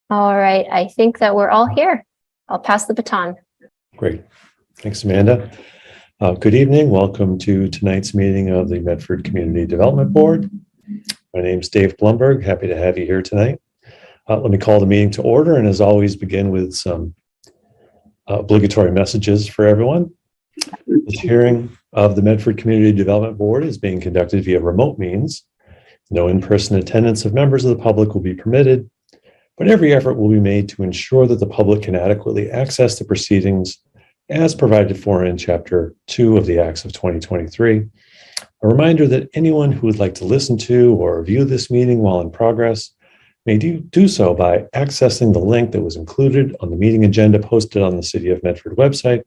All right, I think that we're all here. I'll pass the baton. Great. Thanks, Amanda. Good evening. Welcome to tonight's meeting of the Medford Community Development Board. My name is Dave Blumberg. Happy to have you here tonight. Let me call the meeting to order, and as always, begin with some obligatory messages for everyone. This hearing of the Medford Community Development Board is being conducted via remote means. No in-person attendance of members of the public will be permitted, but every effort will be made to ensure that the public can adequately access the proceedings as provided for in Chapter 2 of the Acts of 2023. A reminder that anyone who would like to listen to or view this meeting while in progress may do so by accessing the link that was included on the meeting agenda posted on the City of Medford website.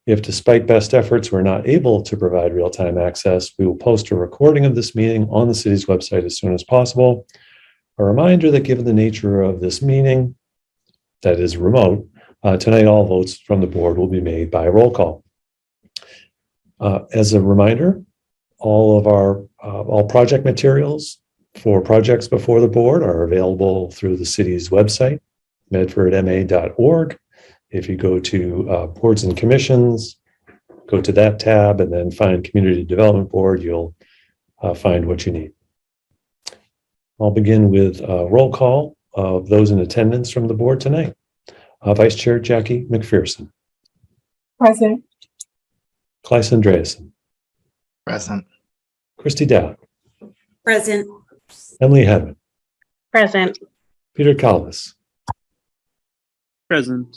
If, despite best efforts, we're not able to provide real-time access, we will post a recording of this meeting on the city's website as soon as possible. A reminder that given the nature of this meeting, that is remote, tonight all votes from the board will be made by roll call. As a reminder, all project materials for projects before the board are available through the city's website, medfordma.org. If you go to boards and commissions, go to that tab and then find Community Development Board, you'll find what you need. I'll begin with a roll call of those in attendance from the board tonight. Vice Chair Jackie McPherson. Present. Claes Andreasen. Present. Christy Dowd. Present. Emily Hedman. Present. Peter Calvis. Present.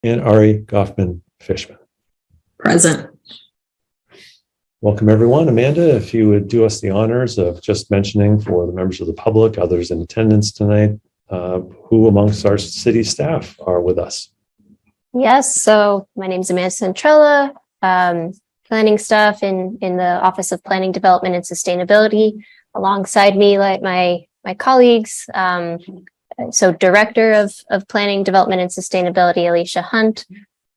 And Ari Goffman-Fishman. Present. Welcome, everyone. Amanda, if you would do us the honors of just mentioning for the members of the public, others in attendance tonight, who amongst our city staff are with us. Yes, so my name is Amanda Centrella, planning staff in the Office of Planning, Development, and Sustainability. Alongside me, like my colleagues, so Director of Planning, Development, and Sustainability, Alicia Hunt,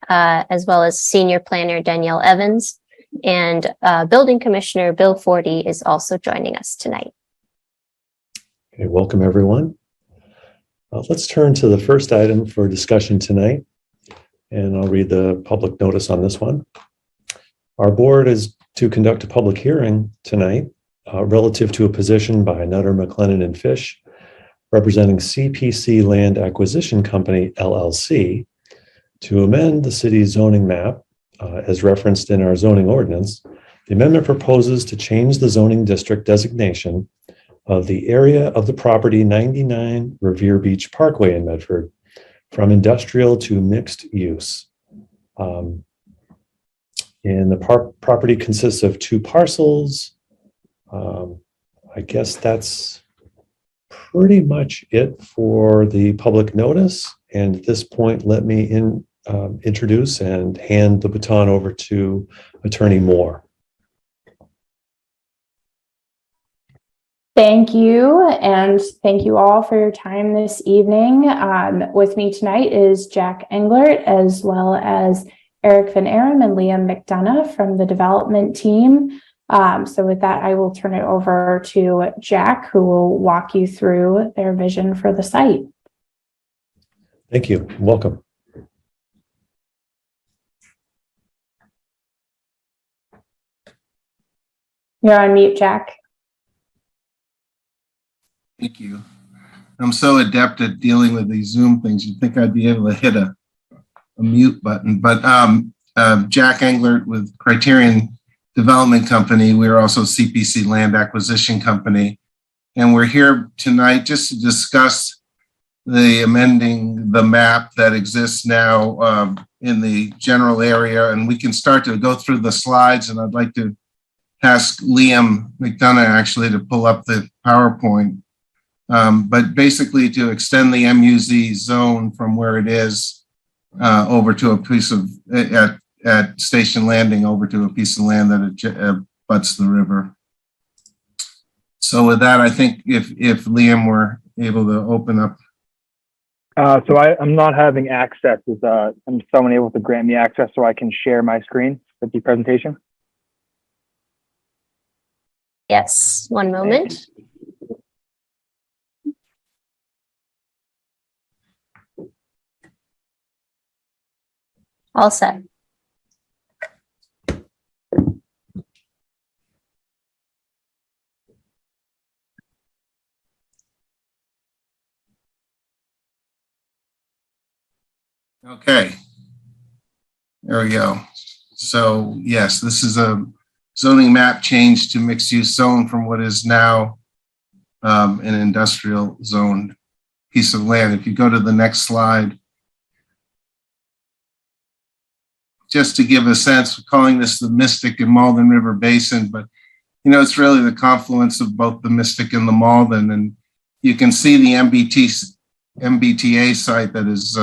as well as Senior Planner, Danielle Evans, and Building Commissioner, Bill Forty, is also joining us tonight. Okay, welcome, everyone. Let's turn to the first item for discussion tonight, and I'll read the public notice on this one. Our board is to conduct a public hearing tonight relative to a position by Nutter, McLennan and Fish, representing CPC Land Acquisition Company, LLC, to amend the city's zoning map as referenced in our zoning ordinance. The amendment proposes to change the zoning district designation of the area of the property 99 Revere Beach Parkway in Medford from industrial to mixed use. And the property consists of 2 parcels. I guess that's pretty much it for the public notice. And at this point, let me introduce and hand the baton over to Attorney Moore. Thank you, and thank you all for your time this evening. With me tonight is Jack Englert, as well as Eric Van Aram and Liam McDonough from the development team. So with that, I will turn it over to Jack, who will walk you through their vision for the site. Thank you. Welcome. You're on mute, Jack. Thank you. I'm so adept at dealing with these Zoom things. You'd think I'd be able to hit a mute button. But Jack Englert with Criterion Development Company. We're also CPC Land Acquisition Company. And we're here tonight just to discuss the amending the map that exists now in the general area. And we can start to go through the slides. And I'd like to ask Liam McDonough actually to pull up the PowerPoint. But basically to extend the MUZ zone from where it is over to a piece of, at Station Landing, over to a piece of land that butts the river. So with that, I think if Liam were able to open up. So I'm not having access. Is someone able to grant me access so I can share my screen with the presentation? Yes, one moment. All set. Okay. There we go. So yes, this is a zoning map change to mixed use zone from what is now an industrial zoned piece of land. If you go to the next slide, just to give a sense, we're calling this the Mystic and Malden River Basin, but you know, it's really the confluence of both the Mystic and the Malden. And you can see the MBTA site that is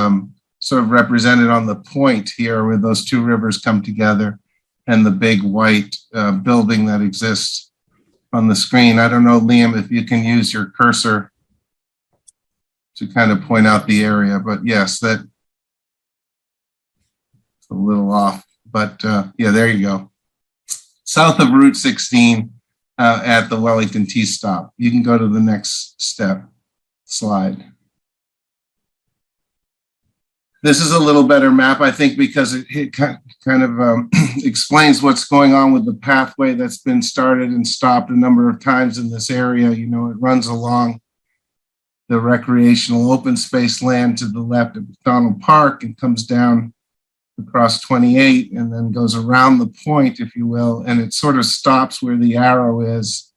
sort of represented on the point here where those two rivers come together, and the big white building that exists on the screen. I don't know, Liam, if you can use your cursor to kind of point out the area, but yes, that's a little off, but yeah, there you go. South of Route 16 at the Wellington T-stop. You can go to the next slide. This is a little better map, I think, because it kind of explains what's going on with the pathway that's been started and stopped a number of times in this area. You know, it runs along the recreational open space land to the left of McDonald Park and comes down across 28 and then goes around the point, if you will, and it sort of stops where the arrow is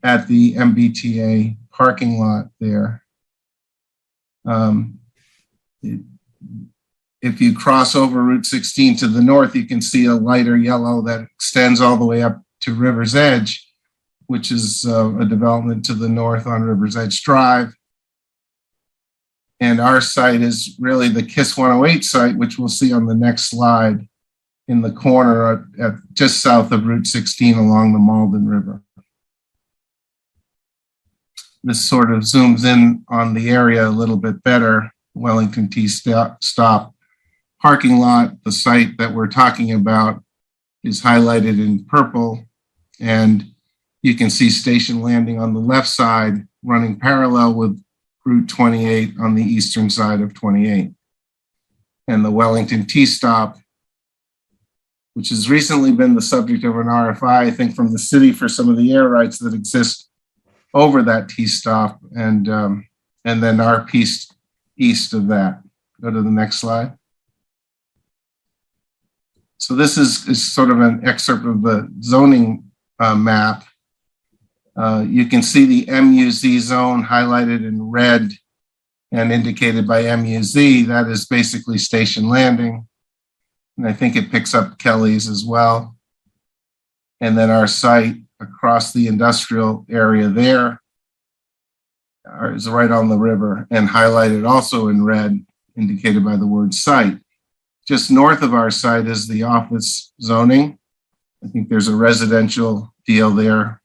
at the MBTA parking lot there. If you cross over Route 16 to the north, you can see a lighter yellow that extends all the way up to River's Edge, which is a development to the north on River's Edge Drive. And our site is really the KISS 108 site, which we'll see on the next slide in the corner at just south of Route 16 along the Malden River. This sort of zooms in on the area a little bit better. Wellington T-stop parking lot, the site that we're talking about is highlighted in purple, and you can see Station Landing on the left side running parallel with Route 28 on the eastern side of 28. And the Wellington T-stop, which has recently been the subject of an RFI, I think, from the city for some of the air rights that exist over that T-stop, and then our piece east of that. Go to the next slide. So this is sort of an excerpt of the zoning map. You can see the MUZ zone highlighted in red and indicated by MUZ. That is basically Station Landing. And I think it picks up Kelly's as well. And then our site across the industrial area there is right on the river and highlighted also in red, indicated by the word site. Just north of our site is the office zoning. I think there's a residential deal there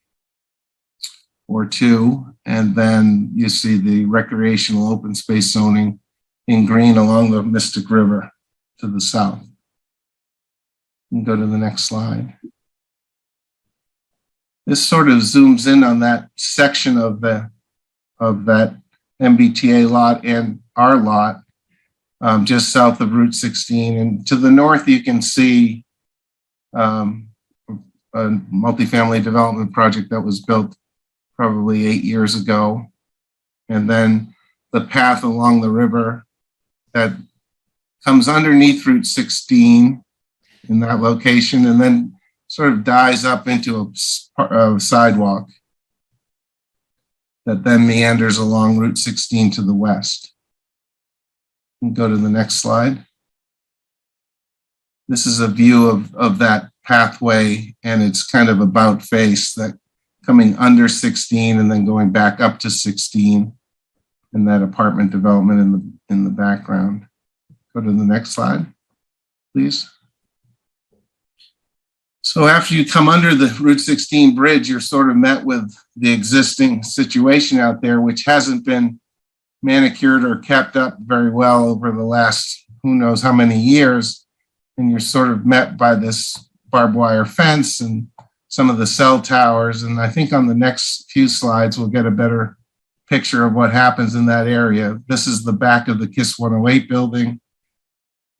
or two. And then you see the recreational open space zoning in green along the Mystic River to the south. You can go to the next slide. This sort of zooms in on that section of that MBTA lot and our lot, just south of Route 16. And to the north, you can see a multifamily development project that was built probably 8 years ago. And then the path along the river that comes underneath Route 16 in that location, and then sort of dies up into a sidewalk that then meanders along Route 16 to the west. We'll go to the next slide. This is a view of that pathway, and it's kind of about face that coming under 16 and then going back up to 16, and that apartment development in the background. Go to the next slide, please. So after you come under the Route 16 bridge, you're sort of met with the existing situation out there, which hasn't been manicured or kept up very well over the last who knows how many years. And you're sort of met by this barbed wire fence and some of the cell towers. And I think on the next few slides, we'll get a better picture of what happens in that area. This is the back of the KISS 108 building.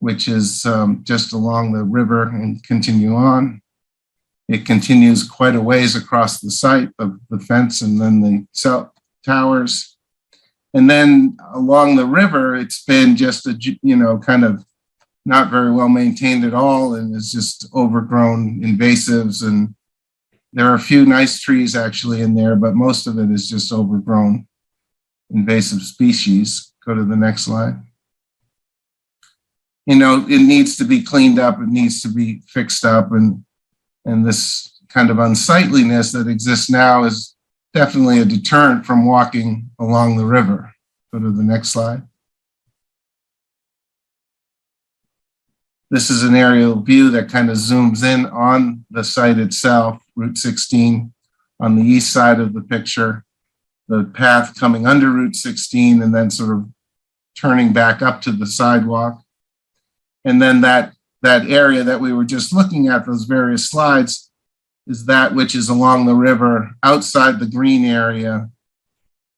which is just along the river and continue on. It continues quite a ways across the site of the fence and then the cell towers. And then along the river, it's been just a, kind of not very well maintained at all, and is just overgrown invasives. And there are a few nice trees actually in there, but most of it is just overgrown invasive species. Go to the next slide. It needs to be cleaned up. It needs to be fixed up. And this kind of unsightliness that exists now is definitely a deterrent from walking along the river. Go to the next slide. This is an aerial view that kind of zooms in on the site itself, Route 16 on the east side of the picture, the path coming under Route 16 and then sort of turning back up to the sidewalk. And then that area that we were just looking at, those various slides, is that which is along the river outside the green area.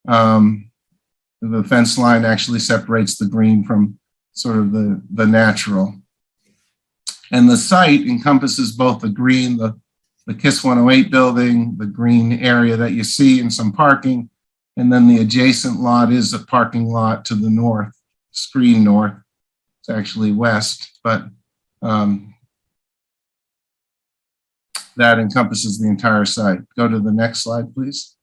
The fence line actually separates the green from sort of the natural. And the site encompasses both the green, the KISS 108 building, the green area that you see, and some parking. And then the adjacent lot is a parking lot to the north, screen north. It's actually west, but that encompasses the entire site. Go to the next slide, please.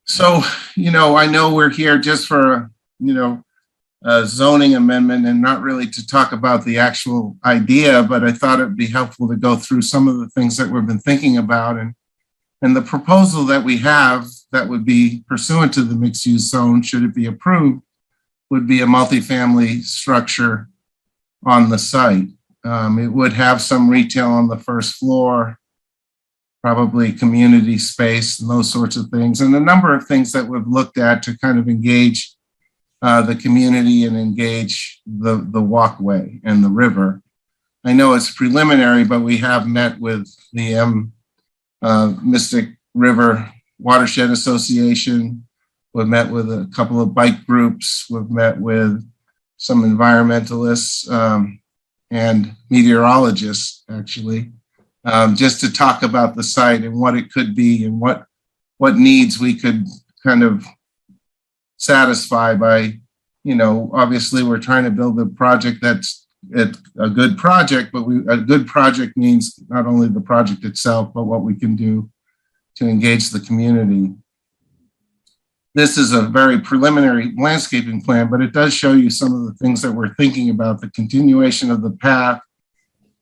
So, I know we're here just for, a zoning amendment and not really to talk about the actual idea, but I thought it'd be helpful to go through some of the things that we've been thinking about. And the proposal that we have that would be pursuant to the mixed use zone, should it be approved, would be a multifamily structure on the site. It would have some retail on the first floor, probably community space and those sorts of things, and a number of things that we've looked at to kind of engage the community and engage the walkway and the river. I know it's preliminary, but we have met with the Mystic River Watershed Association. We've met with a couple of bike groups. We've met with some environmentalists and meteorologists, actually, just to talk about the site and what it could be and what needs we could kind of satisfy by, obviously we're trying to build a project that's a good project, but a good project means not only the project itself, but what we can do to engage the community. This is a very preliminary landscaping plan, but it does show you some of the things that we're thinking about: the continuation of the path,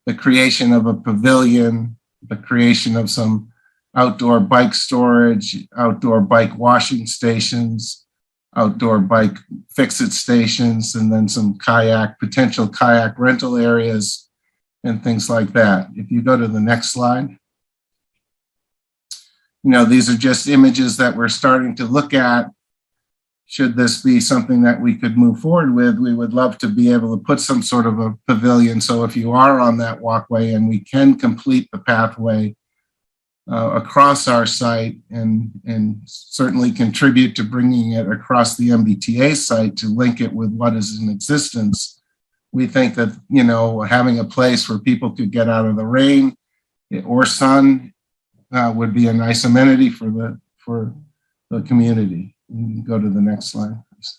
the creation of a pavilion, the creation of some outdoor bike storage, outdoor bike washing stations, outdoor bike fix-it stations, and then some potential kayak rental areas and things like that. If you go to the next slide. These are just images that we're starting to look at. Should this be something that we could move forward with, we would love to be able to put some sort of a pavilion. So if you are on that walkway and we can complete the pathway across our site and certainly contribute to bringing it across the MBTA site to link it with what is in existence, we think that, having a place where people could get out of the rain or sun would be a nice amenity for the community. You can go to the next slide, please.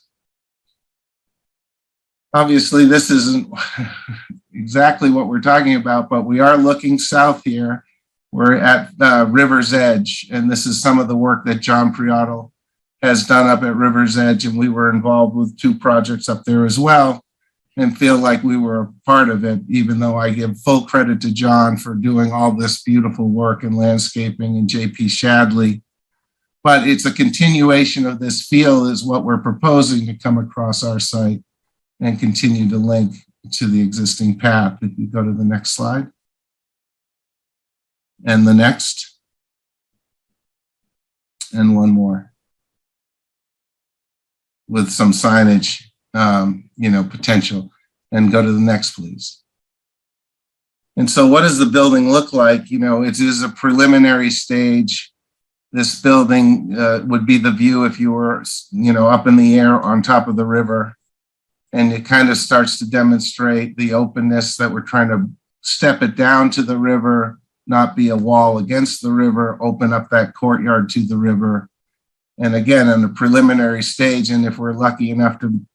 Obviously, this isn't exactly what we're talking about, but we are looking south here. We're at River's Edge, and this is some of the work that John Priato has done up at River's Edge, and we were involved with 2 projects up there as well, and feel like we were a part of it, even though I give full credit to John for doing all this beautiful work in landscaping, and JP Shadley. But it's a continuation of this feel is what we're proposing to come across our site and continue to link to the existing path. If you go to the next slide. And the next. And one more. With some signage, potential. And go to the next, please. And so what does the building look like? It is a preliminary stage. This building would be the view if you were, up in the air on top of the river. And it kind of starts to demonstrate the openness that we're trying to step it down to the river, not be a wall against the river, open up that courtyard to the river. And again, in a preliminary stage, and if we're lucky enough to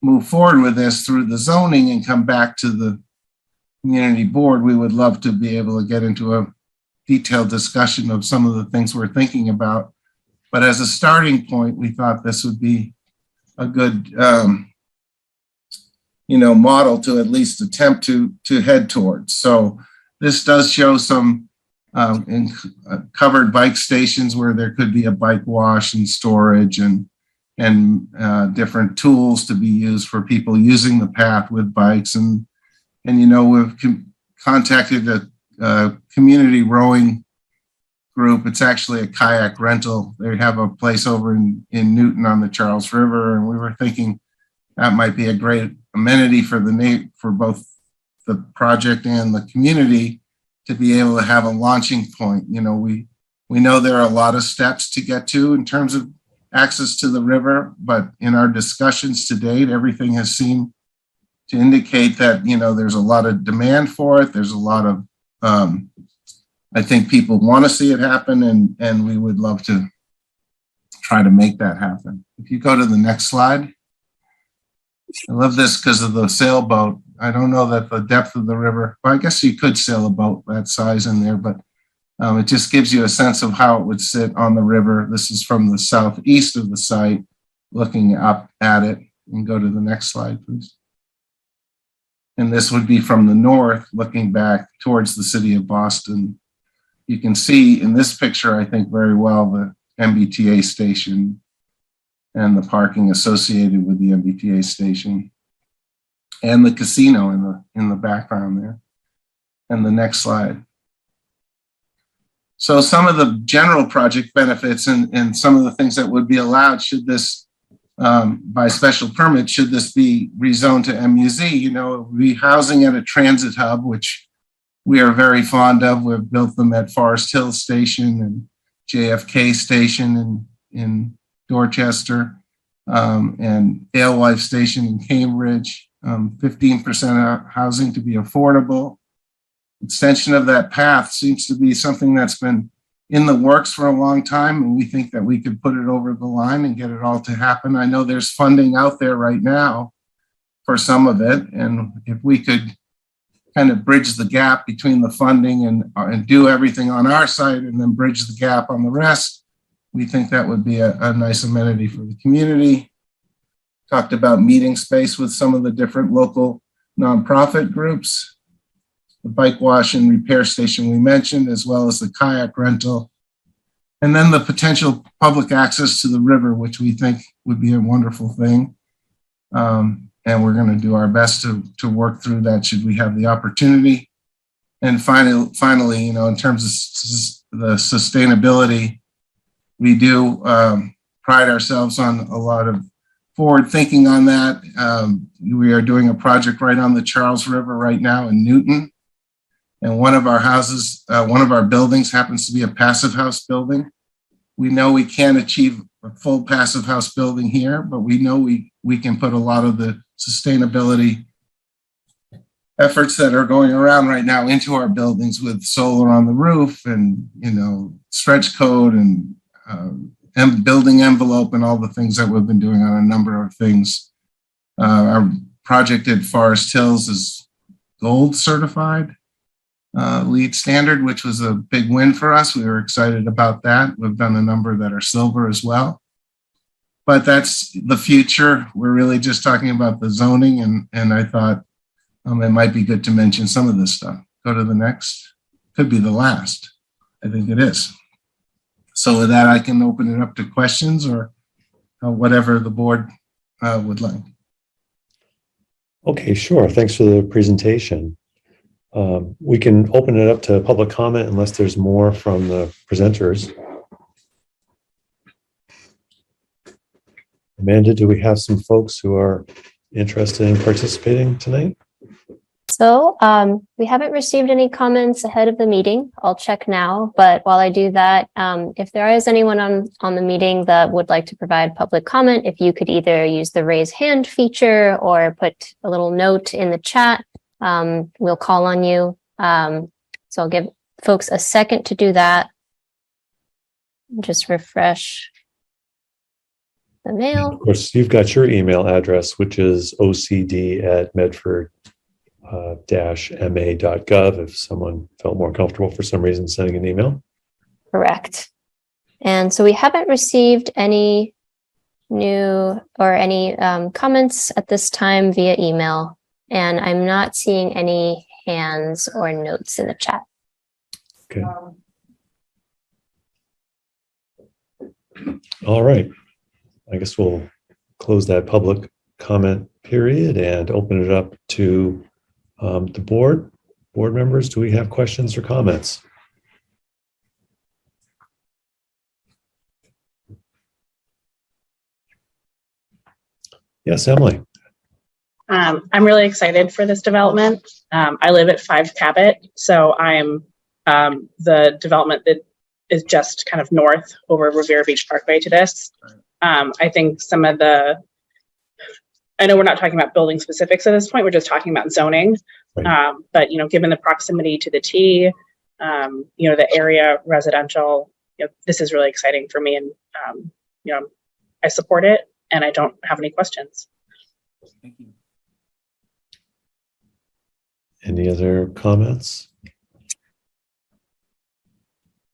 move forward with this through the zoning and come back to the community board, we would love to be able to get into a detailed discussion of some of the things we're thinking about. But as a starting point, we thought this would be a good model to at least attempt to head towards. So this does show some covered bike stations where there could be a bike wash and storage and different tools to be used for people using the path with bikes. And we've contacted a community rowing group. It's actually a kayak rental. They have a place over in Newton on the Charles River, and we were thinking that might be a great amenity for both the project and the community to be able to have a launching point. We know there are a lot of steps to get to in terms of access to the river, but in our discussions to date, everything has seemed to indicate that there's a lot of demand for it. There's a lot of I think people want to see it happen, and we would love to try to make that happen. If you go to the next slide. I love this because of the sailboat. I don't know that the depth of the river, well, I guess you could sail a boat that size in there, but it just gives you a sense of how it would sit on the river. This is from the southeast of the site, looking up at it. And go to the next slide, please. And this would be from the north, looking back towards the city of Boston. You can see in this picture, I think very well, the MBTA station and the parking associated with the MBTA station and the casino in the background there. And the next slide. So some of the general project benefits and some of the things that would be allowed should this, by special permit, should this be rezoned to MUZ, it would be housing at a transit hub, which we are very fond of. We've built them at Forest Hill Station and JFK Station in Dorchester, and Alewife Station in Cambridge. 15% housing to be affordable. Extension of that path seems to be something that's been in the works for a long time, and we think that we could put it over the line and get it all to happen. I know there's funding out there right now for some of it, and if we could kind of bridge the gap between the funding and do everything on our side and then bridge the gap on the rest, we think that would be a nice amenity for the community. Talked about meeting space with some of the different local nonprofit groups. The bike wash and repair station we mentioned, as well as the kayak rental. And then the potential public access to the river, which we think would be a wonderful thing. And we're going to do our best to work through that should we have the opportunity. And finally, in terms of the sustainability, we do pride ourselves on a lot of forward thinking on that. We are doing a project right on the Charles River right now in Newton. And one of our houses, one of our buildings happens to be a passive house building. We know we can't achieve a full passive house building here, but we know we can put a lot of the sustainability efforts that are going around right now into our buildings with solar on the roof and, stretch code and building envelope and all the things that we've been doing on a number of things. Our project at Forest Hills is gold certified. LEED standard, which was a big win for us. We were excited about that. We've done a number that are silver as well. But that's the future. We're really just talking about the zoning, and I thought it might be good to mention some of this stuff. Go to the next. Could be the last. I think it is. So with that, I can open it up to questions or whatever the board would like. Okay, sure. Thanks for the presentation. We can open it up to public comment unless there's more from the presenters. Amanda, do we have some folks who are interested in participating tonight? So we haven't received any comments ahead of the meeting. I'll check now, but while I do that, if there is anyone on the meeting that would like to provide public comment, if you could either use the raise hand feature or put a little note in the chat, we'll call on you. So I'll give folks a second to do that. Just refresh the mail. Of course, you've got your email address, which is ocd@medford-ma.gov if someone felt more comfortable for some reason sending an email. Correct. And so we haven't received any new or any comments at this time via email, and I'm not seeing any hands or notes in the chat. Okay. All right. I guess we'll close that public comment period and open it up to the board. Board members, do we have questions or comments? Yes, Emily. I'm really excited for this development. I live at 5 Cabot, so I'm the development that is just kind of north over Revere Beach Parkway to this. I think some of I know we're not talking about building specifics at this point, we're just talking about zoning. Right. But, given the proximity to the T, the area residential, this is really exciting for me, and, I support it and I don't have any questions. Thank you. Any other comments?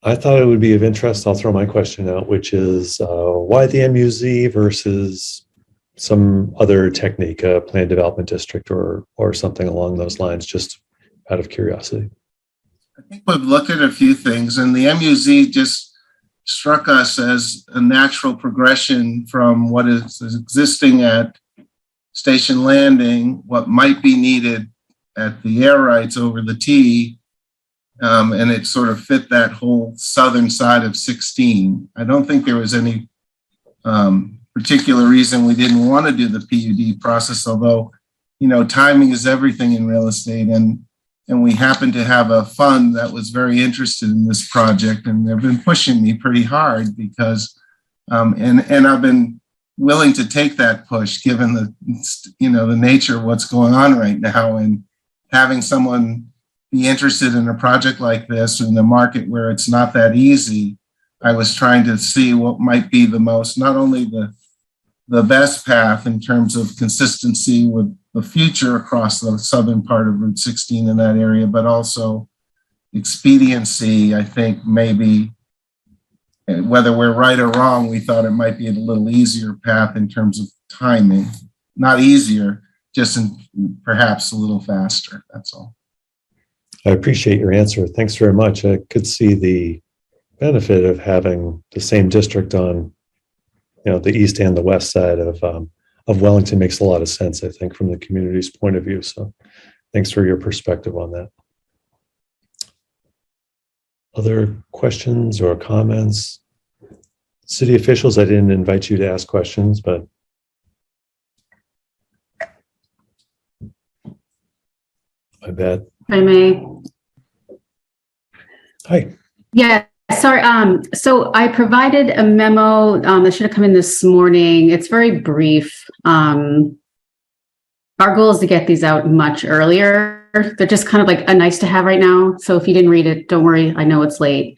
I thought it would be of interest. I'll throw my question out, which is why the MUZ versus some other technique, a planned development district or something along those lines, just out of curiosity. I think we've looked at a few things, and the MUZ just struck us as a natural progression from what is existing at Station Landing, what might be needed at the air rights over the T, and it sort of fit that whole southern side of 16. I don't think there was any particular reason we didn't want to do the PUD process, although, timing is everything in real estate, and we happen to have a fund that was very interested in this project, and they've been pushing me pretty hard because, and I've been willing to take that push given the nature of what's going on right now, and having someone be interested in a project like this in a market where it's not that easy. I was trying to see what might be the most, not only the best path in terms of consistency with the future across the southern part of Route 16 in that area, but also expediency. I think maybe, whether we're right or wrong, we thought it might be a little easier path in terms of timing. Not easier, just perhaps a little faster, that's all. I appreciate your answer. Thanks very much. I could see the benefit of having the same district on, the east and the west side of Wellington. Makes a lot of sense, I think, from the community's point of view. So thanks for your perspective on that. Other questions or comments? City officials, I didn't invite you to ask questions, but I bet. I may. Hi. Yeah, sorry. So I provided a memo that should have come in this morning. It's very brief. Our goal is to get these out much earlier. They're just kind of like a nice to have right now. So if you didn't read it, don't worry. I know it's late.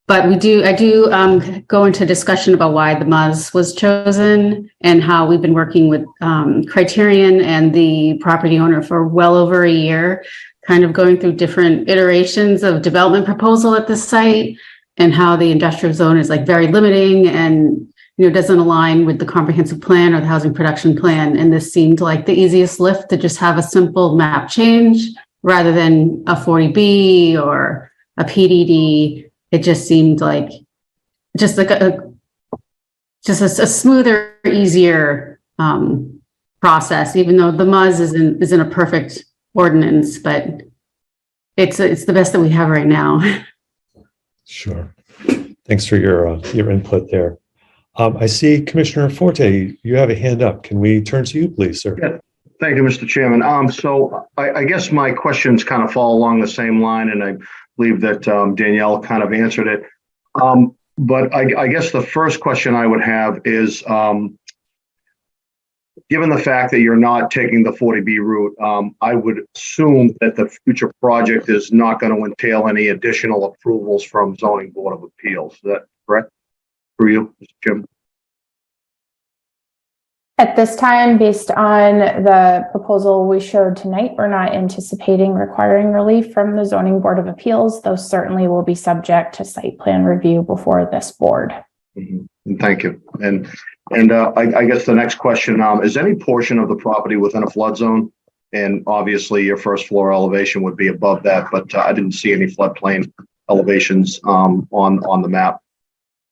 But I do go into discussion about why the MUZ was chosen and how we've been working with Criterion and the property owner for well over a year, kind of going through different iterations of development proposal at this site, and how the industrial zone is like very limiting and doesn't align with the comprehensive plan or the housing production plan. And this seemed like the easiest lift to just have a simple map change rather than a 40B or a PDD. It just seemed like a smoother, easier process, even though the MUZ isn't a perfect ordinance, but it's the best that we have right now. Sure. Thanks for your input there. I see Commissioner Forte, you have a hand up. Can we turn to you, please, sir? Yeah. Thank you, Mr. Chairman. So I guess my questions kind of fall along the same line, and I believe that Danielle kind of answered it. But I guess the first question I would have is, given the fact that you're not taking the 40B route, I would assume that the future project is not going to entail any additional approvals from Zoning Board of Appeals. Is that correct for you, Mr. Chairman? At this time, based on the proposal we showed tonight, we're not anticipating requiring relief from the Zoning Board of Appeals. Those certainly will be subject to site plan review before this board. Mm-hmm. Thank you. And I guess the next question, is any portion of the property within a flood zone? And obviously your first floor elevation would be above that, but I didn't see any floodplain elevations on the map.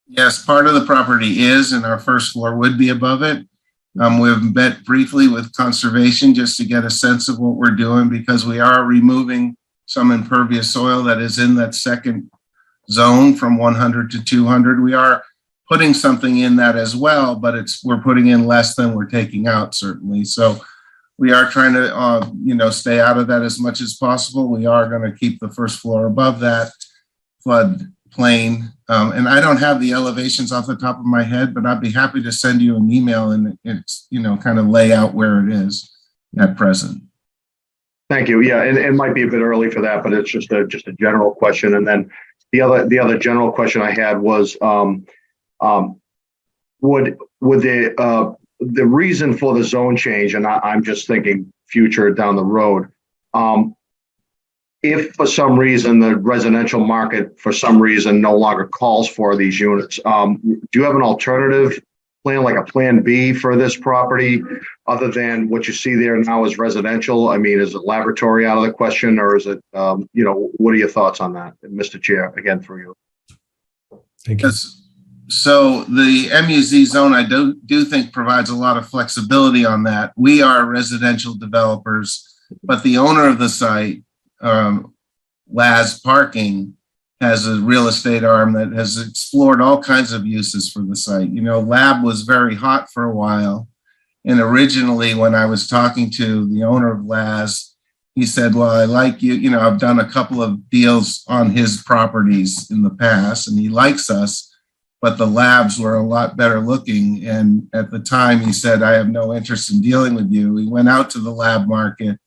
Yes, part of the property is, and our first floor would be above it. We've met briefly with conservation just to get a sense of what we're doing, because we are removing some impervious soil that is in that second zone from 100 to 200. We are putting something in that as well, but we're putting in less than we're taking out, certainly. So we are trying to stay out of that as much as possible. We are going to keep the first floor above that flood plain. And I don't have the elevations off the top of my head, but I'd be happy to send you an email and it's, kind of lay out where it is at present. Thank you. Yeah, it might be a bit early for that, but it's just a general question. And then the other general question I had was, would the reason for the zone change, and I'm just thinking future down the road, if for some reason the residential market for some reason no longer calls for these units, do you have an alternative plan, like a plan B for this property, other than what you see there now as residential? I mean, is a laboratory out of the question, or is it, what are your thoughts on that, Mr. Chair, again, for you? Thank you. So the MUZ zone, I do think provides a lot of flexibility on that. We are residential developers, but the owner of the site, Laz Parking, has a real estate arm that has explored all kinds of uses for the site. Lab was very hot for a while. And originally when I was talking to the owner of Laz, he said, well, I like you, I've done a couple of deals on his properties in the past and he likes us, but the labs were a lot better looking. And at the time he said, I have no interest in dealing with you. He went out to the lab market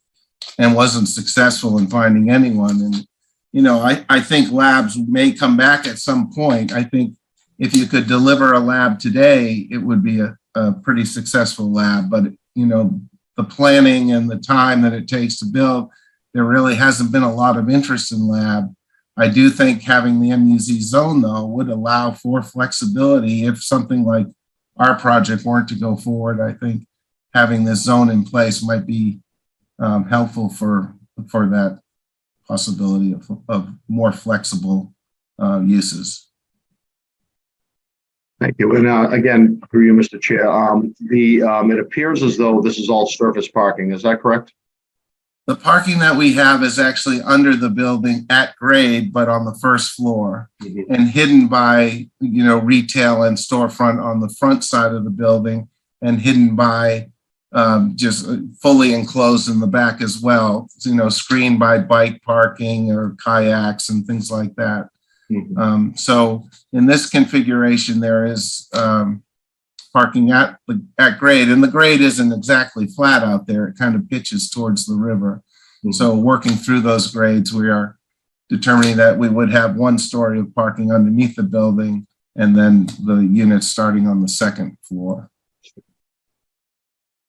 and wasn't successful in finding anyone. And, I think labs may come back at some point. I think if you could deliver a lab today, it would be a pretty successful lab. But, the planning and the time that it takes to build, there really hasn't been a lot of interest in lab. I do think having the MUZ zone, though, would allow for flexibility if something like our project weren't to go forward. I think having this zone in place might be helpful for that possibility of more flexible uses. Thank you. And again, through you, Mr. Chair, it appears as though this is all surface parking. Is that correct? The parking that we have is actually under the building at grade, but on the first floor, and hidden by, retail and storefront on the front side of the building, and hidden by just fully enclosed in the back as well, screened by bike parking or kayaks and things like that. So in this configuration, there is parking at grade, and the grade isn't exactly flat out there. It kind of pitches towards the river. So working through those grades, we are determining that we would have one story of parking underneath the building and then the units starting on the second floor.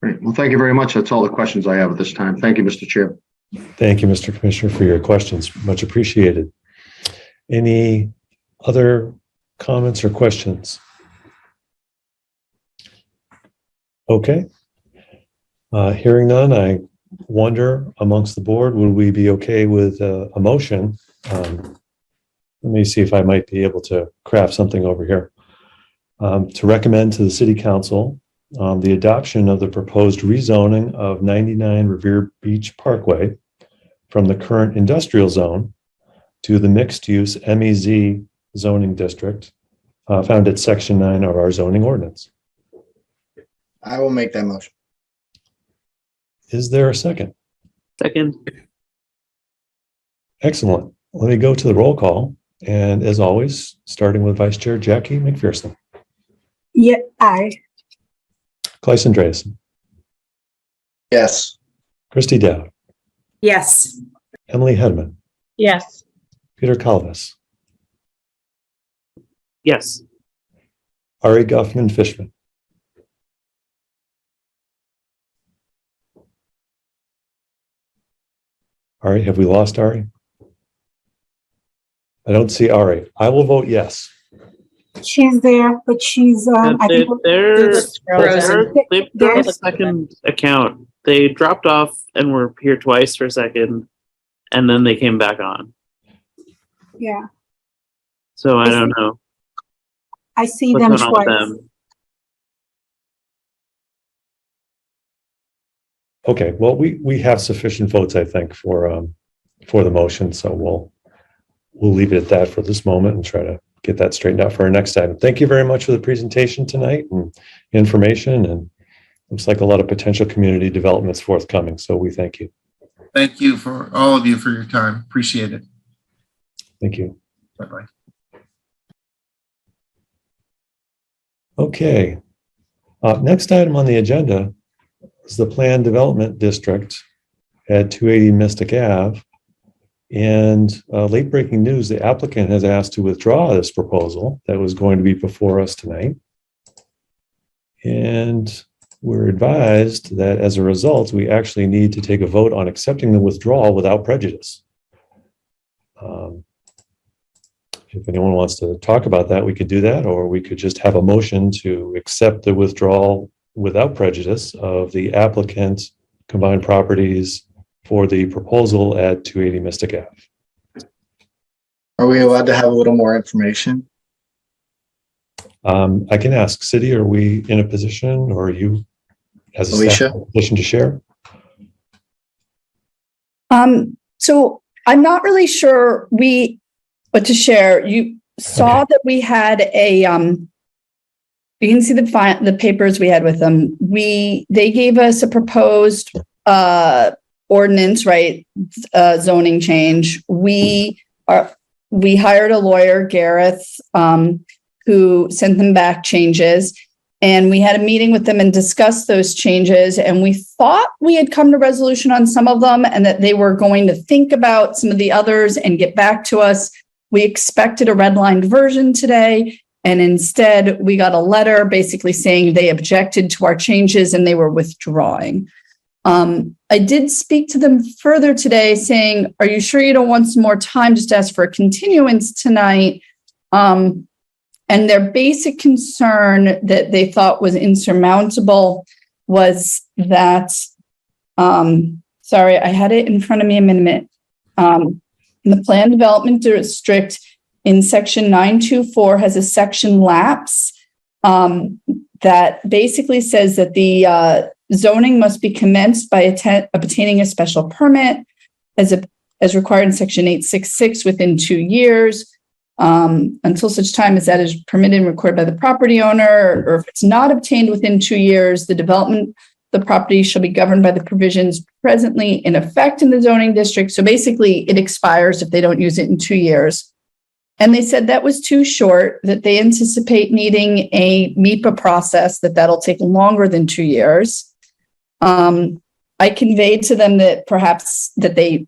Great. Well, thank you very much. That's all the questions I have at this time. Thank you, Mr. Chair. Thank you, Mr. Commissioner, for your questions. Much appreciated. Any other comments or questions? Okay. Hearing none, I wonder amongst the board, would we be okay with a motion? Let me see if I might be able to craft something over here. To recommend to the City Council the adoption of the proposed rezoning of 99 Revere Beach Parkway from the current industrial zone to the mixed-use MEZ zoning district found at Section 9 of our zoning ordinance. I will make that motion. Is there a second? Second. Excellent. Let me go to the roll call. And as always, starting with Vice Chair Jackie McPherson. Yeah, aye. Claes Andreasen. Yes. Christy Dowd. Yes. Emily Hedman. Yes. Peter Calvis. Yes. Ari Guffman Fishman. Ari, have we lost Ari? I don't see Ari. I will vote yes. She's there, but she's, I think. They're Frozen. they dropped a second account. They dropped off and were here twice for a second, and then they came back on. Yeah, So I don't know I see what's them going on with twice. them. Okay, well, we have sufficient votes, I think, for the motion, so we'll leave it at that for this moment and try to get that straightened out for our next item. Thank you very much for the presentation tonight and information, and looks like a lot of potential community developments forthcoming, so we thank you. Thank you for all of you for your time. Appreciate it. Thank you. Bye-bye. Okay. Next item on the agenda is the Planned Development District at 280 Mystic Ave. And late breaking news, the applicant has asked to withdraw this proposal that was going to be before us tonight. And we're advised that as a result, we actually need to take a vote on accepting the withdrawal without prejudice. If anyone wants to talk about that, we could do that, or we could just have a motion to accept the withdrawal without prejudice of the applicant combined properties for the proposal at 280 Mystic Ave. Are we allowed to have a little more information? I can ask City, are we in a position, or are you as a staff in a position to share? So I'm not really sure what to share. You saw that we had a, you can see the papers we had with them. They gave us a proposed ordinance, right? Zoning change. We hired a lawyer, Gareth, who sent them back changes. And we had a meeting with them and discussed those changes. And we thought we had come to resolution on some of them and that they were going to think about some of the others and get back to us. We expected a redlined version today. And instead, we got a letter basically saying they objected to our changes and they were withdrawing. I did speak to them further today saying, are you sure you don't want some more time? Just ask for a continuance tonight. And their basic concern that they thought was insurmountable was that, sorry, I had it in front of me a minute. The Planned Development District in section 924 has a section lapse that basically says that the zoning must be commenced by obtaining a special permit as required in section 866 within 2 years. Until such time as that is permitted and recorded by the property owner, or if it's not obtained within 2 years, the development of the property shall be governed by the provisions presently in effect in the zoning district. So basically it expires if they don't use it in 2 years. And they said that was too short, that they anticipate needing a MIPA process, that'll take longer than 2 years. I conveyed to them that perhaps that they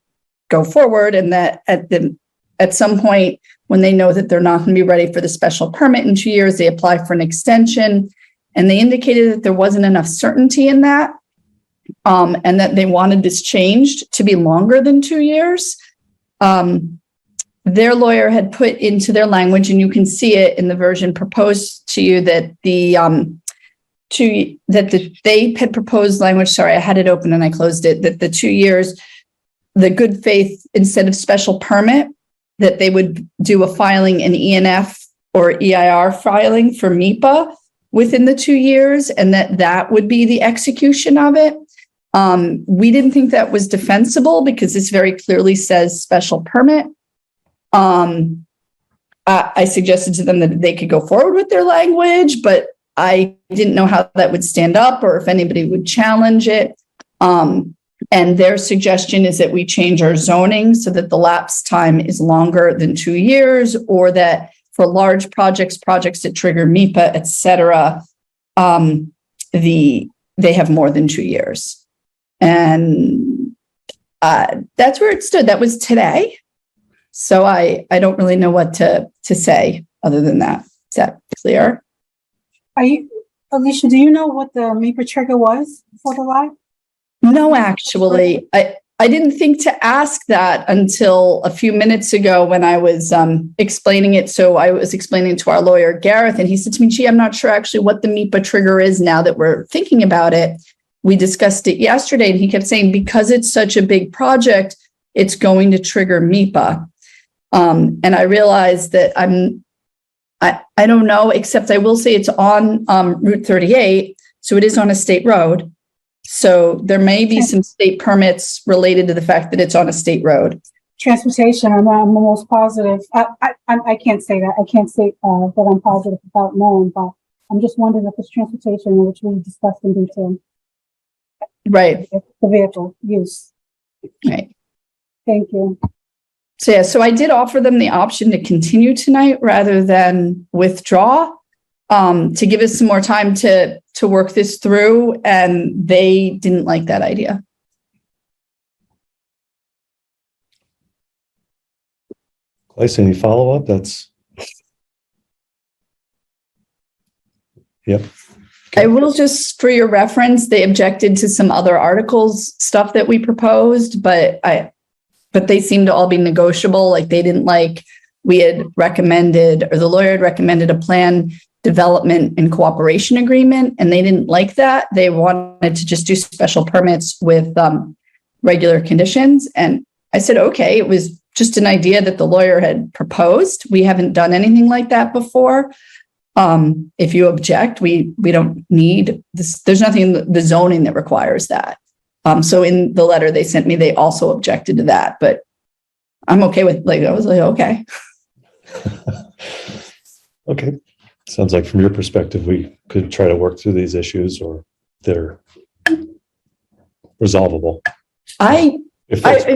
go forward and that at some point, when they know that they're not going to be ready for the special permit in 2 years, they apply for an extension. And they indicated that there wasn't enough certainty in that, and that they wanted this changed to be longer than 2 years. Their lawyer had put into their language, and you can see it in the version proposed to you, that they had proposed language. Sorry, I had it open and I closed it. That the 2 years, the good faith instead of special permit, that they would do a filing in ENF or EIR filing for MIPA within the 2 years, and that would be the execution of it. We didn't think that was defensible because this very clearly says special permit. I suggested to them that they could go forward with their language, but I didn't know how that would stand up or if anybody would challenge it. And their suggestion is that we change our zoning so that the lapse time is longer than 2 years, or that for large projects that trigger MIPA, et cetera, they have more than 2 years. And that's where it stood. That was today. So I don't really know what to say other than that. Is that clear? Alicia, do you know what the MIPA trigger was for the lot? No, actually, I didn't think to ask that until a few minutes ago when I was explaining it. So I was explaining to our lawyer, Gareth, and he said to me, gee, I'm not sure actually what the MIPA trigger is now that we're thinking about it. We discussed it yesterday, and he kept saying, because it's such a big project, it's going to trigger MIPA. And I realized that I don't know, except I will say it's on Route 38. So it is on a state road. So there may be some state permits related to the fact that it's on a state road. Transportation, I'm almost positive. I can't say that. I can't say that I'm positive without knowing, but I'm just wondering if it's transportation, which we discussed in detail. Right. The vehicle use. Right. Thank you. So yeah, so I did offer them the option to continue tonight rather than withdraw, to give us some more time to work this through, and they didn't like that idea. Glyce, any follow-up? Yep. I will just, for your reference, they objected to some other articles, stuff that we proposed, but they seem to all be negotiable. Like they didn't like, we had recommended, or the lawyer had recommended a plan development and cooperation agreement, and they didn't like that. They wanted to just do special permits with regular conditions. And I said, okay, it was just an idea that the lawyer had proposed. We haven't done anything like that before. If you object, we don't need this. There's nothing in the zoning that requires that. So in the letter they sent me, they also objected to that, but I'm okay with, I was like, okay. Okay. Sounds like from your perspective, we could try to work through these issues, or they're resolvable. I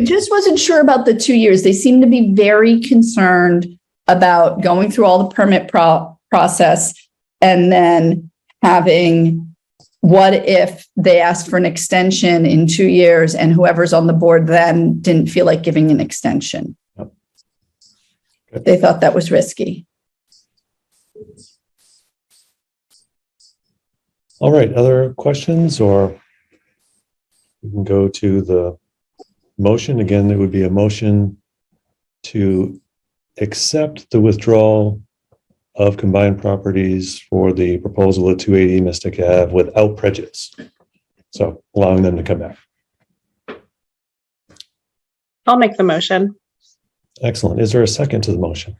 just wasn't sure about the 2 years. They seem to be very concerned about going through all the permit process and then having, what if they asked for an extension in 2 years and whoever's on the board then didn't feel like giving an extension? Yep. They thought that was risky. All right. Other questions, or we can go to the motion. Again, there would be a motion to accept the withdrawal of combined properties for the proposal at 280 Mystic Ave without prejudice. So allowing them to come back. I'll make the motion. Excellent. Is there a second to the motion?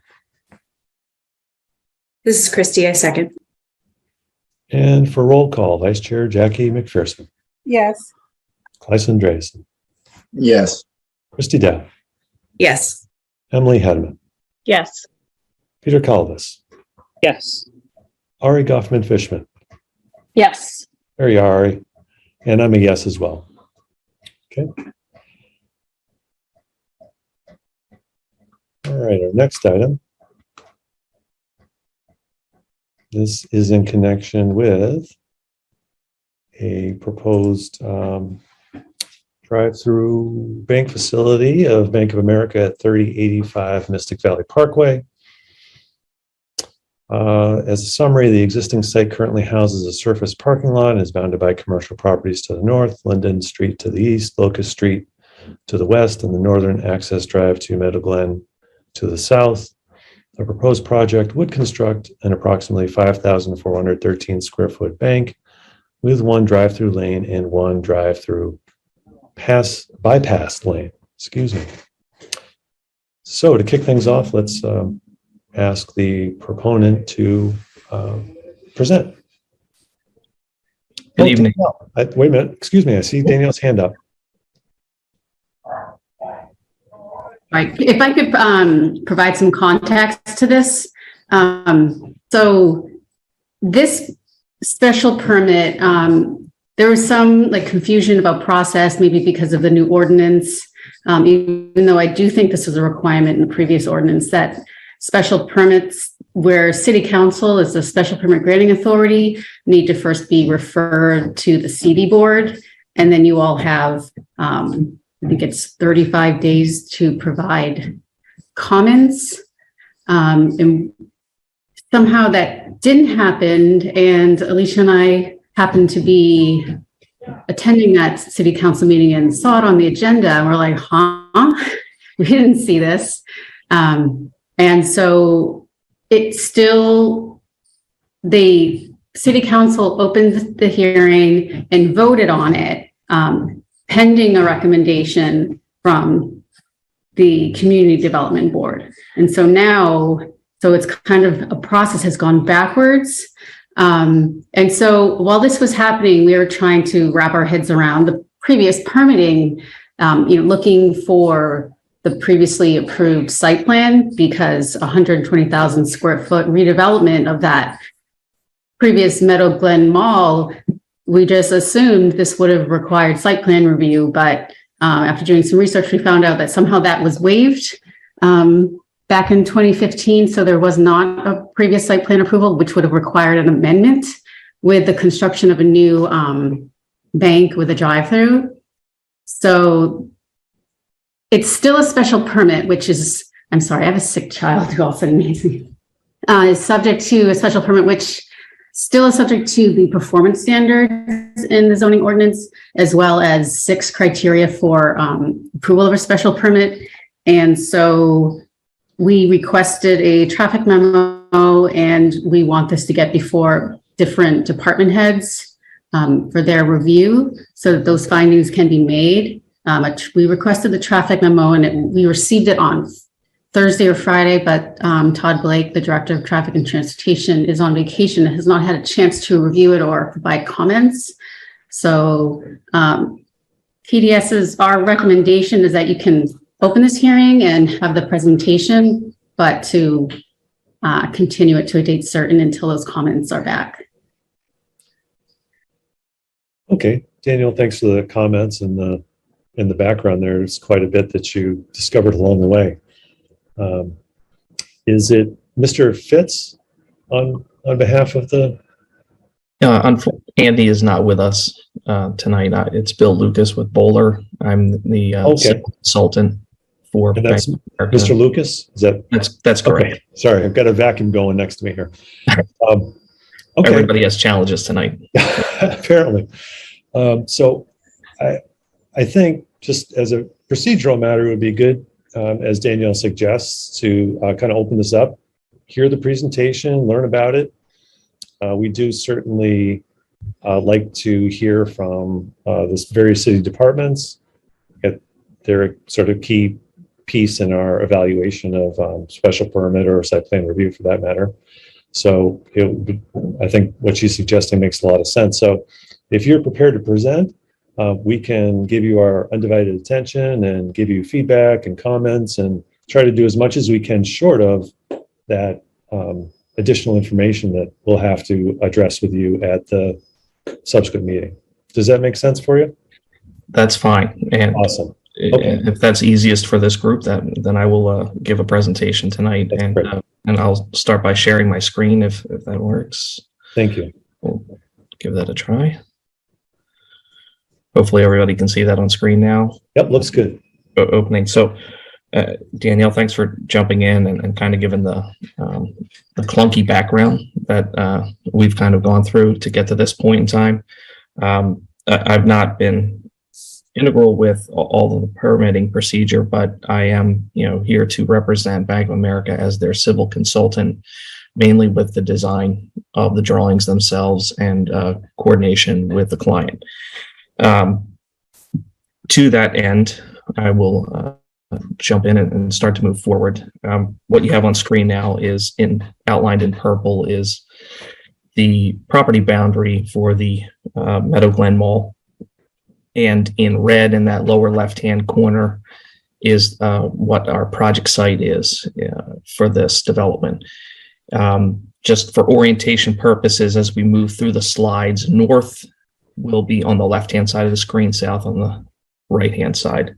This is Christy, I second. And for roll call, Vice Chair Jackie McPherson, Yes. Glyce Andreasen, Yes. Christy Dow, Yes. Emily Hedman, Yes. Peter Calvis, Yes. Ari Goffman-Fishman, Yes. Mary Ari, and I'm a yes as well. Okay. All right, our next item. This is in connection with a proposed drive-through bank facility of Bank of America at 3085 Mystic Valley Parkway. As a summary, the existing site currently houses a surface parking lot and is bounded by commercial properties to the north, Linden Street to the east, Locust Street to the west, and the northern access drive to Meadow Glen to the south. The proposed project would construct an approximately 5,413 square foot bank with one drive-through lane and one drive-through bypass lane. Excuse me. So to kick things off, let's ask the proponent to present. Good evening. Wait a minute. Excuse me. I see Danielle's hand up. Right. If I could provide some context to this. So this special permit, there was some like confusion about process, maybe because of the new ordinance. Even though I do think this was a requirement in the previous ordinance that special permits where city council is the special permit granting authority need to first be referred to the CD board. And then you all have, I think it's 35 days to provide comments. And somehow that didn't happen. And Alicia and I happened to be attending that city council meeting and saw it on the agenda. And we're like, huh? We didn't see this. And so it's still, the city council opened the hearing and voted on it, pending a recommendation from the community development board. And so now, so it's kind of a process has gone backwards. And so while this was happening, we were trying to wrap our heads around the previous permitting, looking for the previously approved site plan, because 120,000 square foot redevelopment of that previous Meadow Glen Mall, we just assumed this would have required site plan review. But after doing some research, we found out that somehow that was waived back in 2015. So there was not a previous site plan approval, which would have required an amendment with the construction of a new bank with a drive-through. So it's still a special permit, which is, I'm sorry, I have a sick child who also amazing. Is subject to a special permit, which still is subject to the performance standards in the zoning ordinance, as well as 6 criteria for approval of a special permit. And so we requested a traffic memo, and we want this to get before different department heads for their review so that those findings can be made. We requested the traffic memo, and we received it on Thursday or Friday, but Todd Blake, the Director of Traffic and Transportation, is on vacation and has not had a chance to review it or provide comments. So PDS's, our recommendation is that you can open this hearing and have the presentation, but to continue it to a date certain until those comments are back. Okay, Daniel, thanks for the comments and the background. There's quite a bit that you discovered along the way. Is it Mr. Fitz on behalf of the? Andy is not with us tonight. It's Bill Lucas with Bowler. I'm the consultant for. And that's Mr. Lucas. Is that? That's correct. Okay. Sorry, I've got a vacuum going next to me here. Okay. Everybody has challenges tonight. Apparently. So I think just as a procedural matter, it would be good, as Danielle suggests, to kind of open this up, hear the presentation, learn about it. We do certainly like to hear from the various city departments. They're a sort of key piece in our evaluation of special permit or site plan review, for that matter. So I think what she's suggesting makes a lot of sense. So if you're prepared to present, we can give you our undivided attention and give you feedback and comments and try to do as much as we can short of that additional information that we'll have to address with you at the subsequent meeting. Does that make sense for you? That's fine. And awesome. Okay. If that's easiest for this group, then I will give a presentation tonight, and I'll start by sharing my screen if that works. Thank you. We'll give that a try. Hopefully everybody can see that on screen now. Yep, looks good. Opening. So Danielle, thanks for jumping in and kind of giving the clunky background that we've kind of gone through to get to this point in time. I've not been integral with all of the permitting procedure, but I am, here to represent Bank of America as their civil consultant, mainly with the design of the drawings themselves and coordination with the client. To that end, I will jump in and start to move forward. What you have on screen now is outlined in purple is the property boundary for the Meadow Glen Mall. And in red in that lower left-hand corner is what our project site is for this development. Just for orientation purposes, as we move through the slides, north will be on the left-hand side of the screen, south on the right-hand side.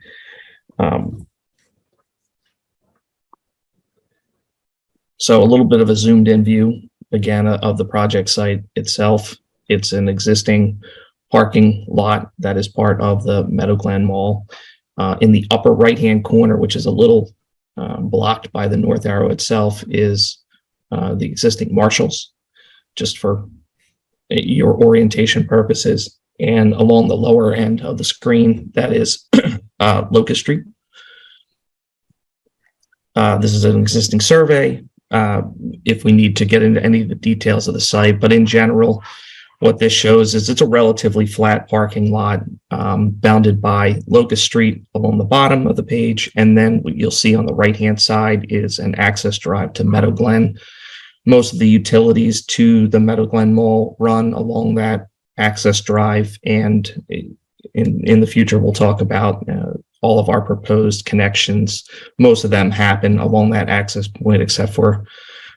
So a little bit of a zoomed in view, again, of the project site itself. It's an existing parking lot that is part of the Meadow Glen Mall. In the upper right-hand corner, which is a little blocked by the north arrow itself, is the existing Marshalls, just for your orientation purposes. And along the lower end of the screen, that is Locust Street. This is an existing survey. If we need to get into any of the details of the site, but in general, what this shows is it's a relatively flat parking lot bounded by Locust Street along the bottom of the page. And then what you'll see on the right-hand side is an access drive to Meadow Glen. Most of the utilities to the Meadow Glen Mall run along that access drive. And in the future, we'll talk about all of our proposed connections. Most of them happen along that access point, except for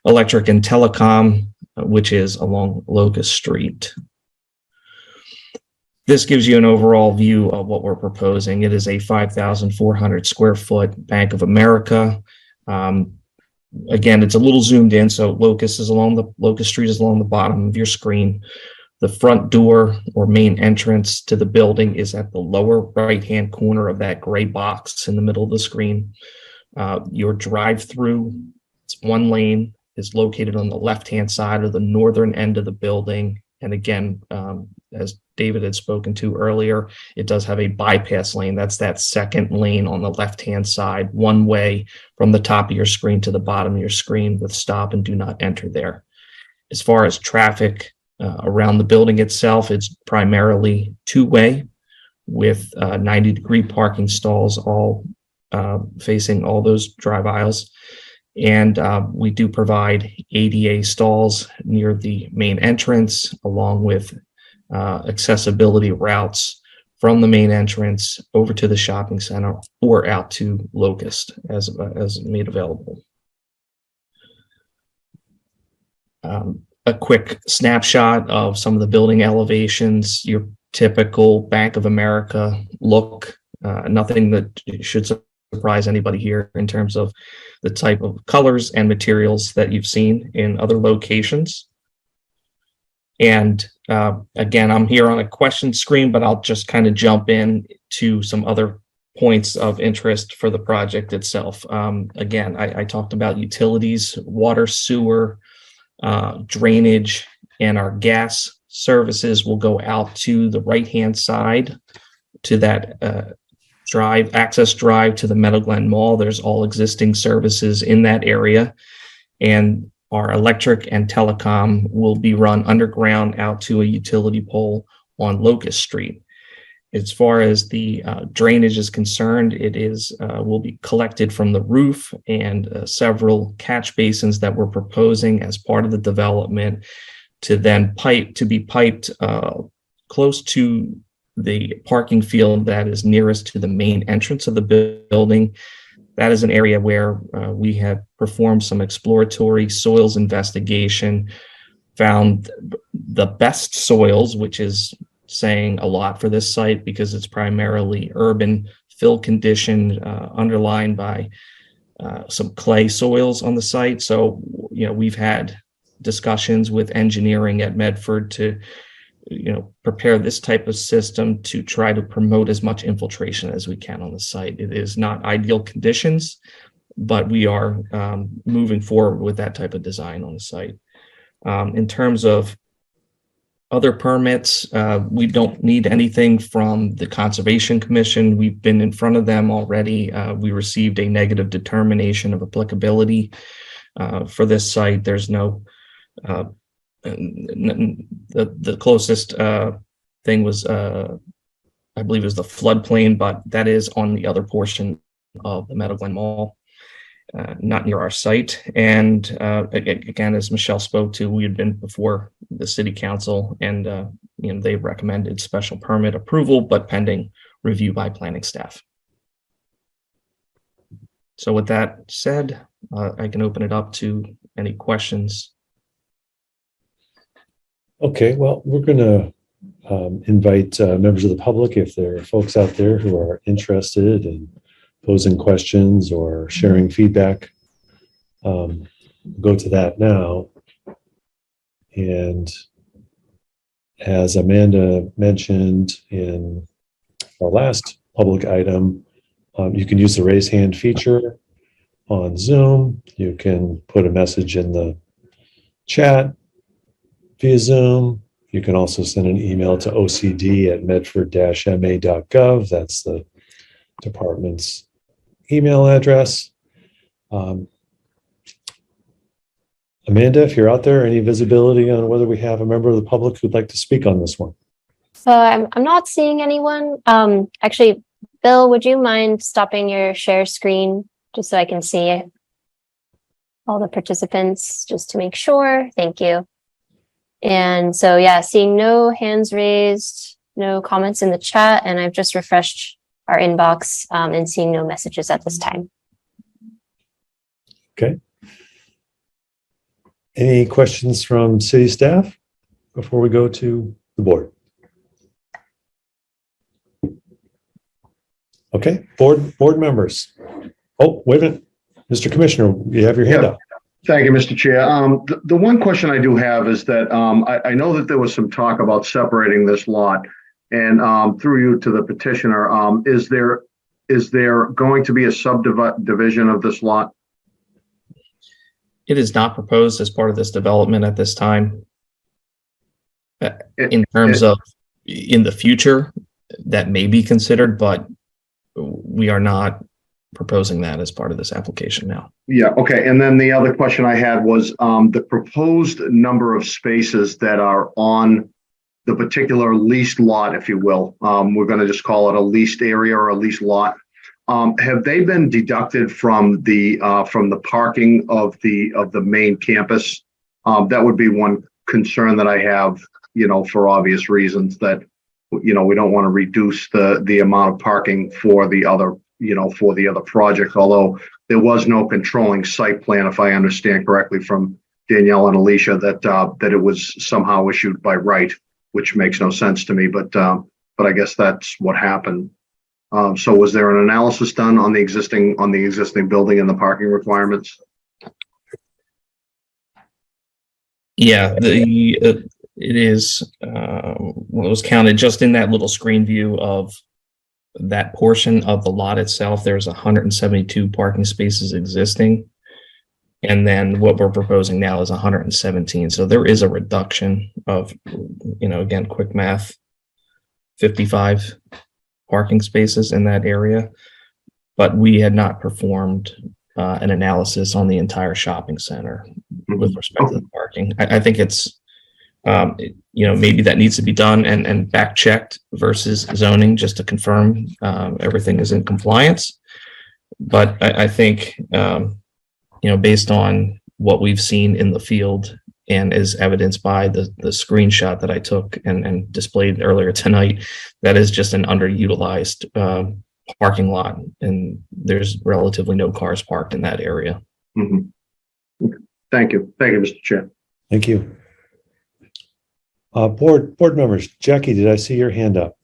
electric and telecom, which is along Locust Street. This gives you an overall view of what we're proposing. It is a 5,400 square foot Bank of America. Again, it's a little zoomed in, so Locust Street is along the bottom of your screen. The front door or main entrance to the building is at the lower right-hand corner of that gray box in the middle of the screen. Your drive-through, it's one lane, is located on the left-hand side of the northern end of the building. And again, as David had spoken to earlier, it does have a bypass lane. That's that second lane on the left-hand side, one way from the top of your screen to the bottom of your screen with stop and do not enter there. As far as traffic around the building itself, it's primarily two-way with 90-degree parking stalls all facing all those drive aisles. And we do provide ADA stalls near the main entrance, along with accessibility routes from the main entrance over to the shopping center or out to Locust as made available. A quick snapshot of some of the building elevations, your typical Bank of America look, nothing that should surprise anybody here in terms of the type of colors and materials that you've seen in other locations. And again, I'm here on a question screen, but I'll just kind of jump in to some other points of interest for the project itself. Again, I talked about utilities, water, sewer, drainage, and our gas services will go out to the right-hand side to that access drive to the Meadow Glen Mall. There's all existing services in that area, and our electric and telecom will be run underground out to a utility pole on Locust Street. As far as the drainage is concerned, it will be collected from the roof and several catch basins that we're proposing as part of the development to then be piped close to the parking field that is nearest to the main entrance of the building. That is an area where we have performed some exploratory soils investigation, found the best soils, which is saying a lot for this site because it's primarily urban fill condition underlined by some clay soils on the site. So, we've had discussions with engineering at Medford to prepare this type of system to try to promote as much infiltration as we can on the site. It is not ideal conditions, but we are moving forward with that type of design on the site. In terms of other permits, we don't need anything from the Conservation Commission. We've been in front of them already. We received a negative determination of applicability for this site. There's no the closest thing was, I believe it was the floodplain, but that is on the other portion of the Meadow Glen Mall, not near our site. And again, as Michelle spoke to, we had been before the city council and they recommended special permit approval, but pending review by planning staff. So with that said, I can open it up to any questions. Okay, well, we're going to invite members of the public, if there are folks out there who are interested in posing questions or sharing feedback. Go to that now. And as Amanda mentioned in our last public item, you can use the raise hand feature on Zoom. You can put a message in the chat via Zoom. You can also send an email to ocd@medford-ma.gov. That's the department's email address. Amanda, if you're out there, any visibility on whether we have a member of the public who'd like to speak on this one? So I'm not seeing anyone. Actually, Bill, would you mind stopping your share screen just so I can see all the participants just to make sure? Thank you. And so, yeah, seeing no hands raised, no comments in the chat, and I've just refreshed our inbox and seeing no messages at this time. Okay. Any questions from city staff before we go to the board? Okay, board members. Oh, wait a minute. Mr. Commissioner, you have your hand up. Thank you, Mr. Chair. The one question I do have is that I know that there was some talk about separating this lot, and through you to the petitioner, is there going to be a subdivision of this lot? It is not proposed as part of this development at this time. In terms of in the future, that may be considered, but we are not proposing that as part of this application now. Yeah, okay. And then the other question I had was the proposed number of spaces that are on the particular leased lot, if you will. We're going to just call it a leased area or a leased lot. Have they been deducted from the parking of the main campus? That would be one concern that I have, for obvious reasons that, we don't want to reduce the amount of parking for the other, for the other project, although there was no controlling site plan, if I understand correctly from Danielle and Alicia, that it was somehow issued by right, which makes no sense to me, but I guess that's what happened. So was there an analysis done on the existing building and the parking requirements? Yeah, it is, well, it was counted just in that little screen view of that portion of the lot itself. There's 172 parking spaces existing. And then what we're proposing now is 117. So there is a reduction of, again, quick math, 55 parking spaces in that area. But we had not performed an analysis on the entire shopping center with respect to the parking. I think it's, maybe that needs to be done and back checked versus zoning just to confirm everything is in compliance. But I think, based on what we've seen in the field and as evidenced by the screenshot that I took and displayed earlier tonight, that is just an underutilized parking lot, and there's relatively no cars parked in that area. Mm-hmm. Okay. Thank you, Mr. Chair. Thank you. Board members, Jackie, did I see your hand up?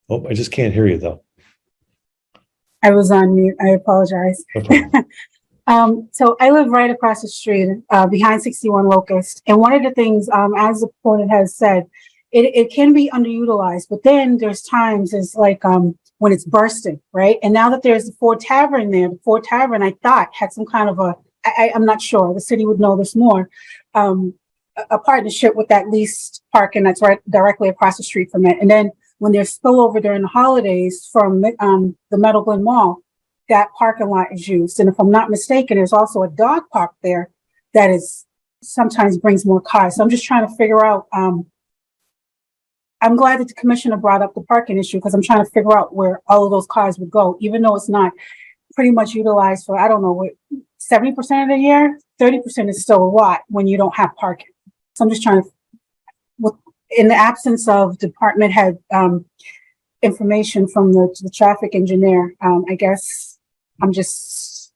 Oh, I just can't hear you though. I was on mute. I apologize. No So I live right across the street, behind 61 Locust. And one of the things, as the proponent has said, it can be underutilized, but then there's times it's like, when it's bursting, right? And now that there's the Ford Tavern there, the Ford Tavern, I thought had some kind of I'm not sure, the city would know this more, a partnership with that leased parking that's right directly across the street from it. And then when there's spillover during the holidays from the Meadow Glen Mall, that parking lot is used. And if I'm not mistaken, there's also a dog park there that is sometimes brings more cars. So I'm just trying to figure out, I'm glad that the commissioner brought up the parking issue because I'm trying to figure out where all of those cars would go, even though it's not pretty much utilized for, I don't know, what 70% of the year, 30% is still a lot when you don't have parking. So I'm just trying to, in the absence of department head information from the traffic engineer, I guess I'm just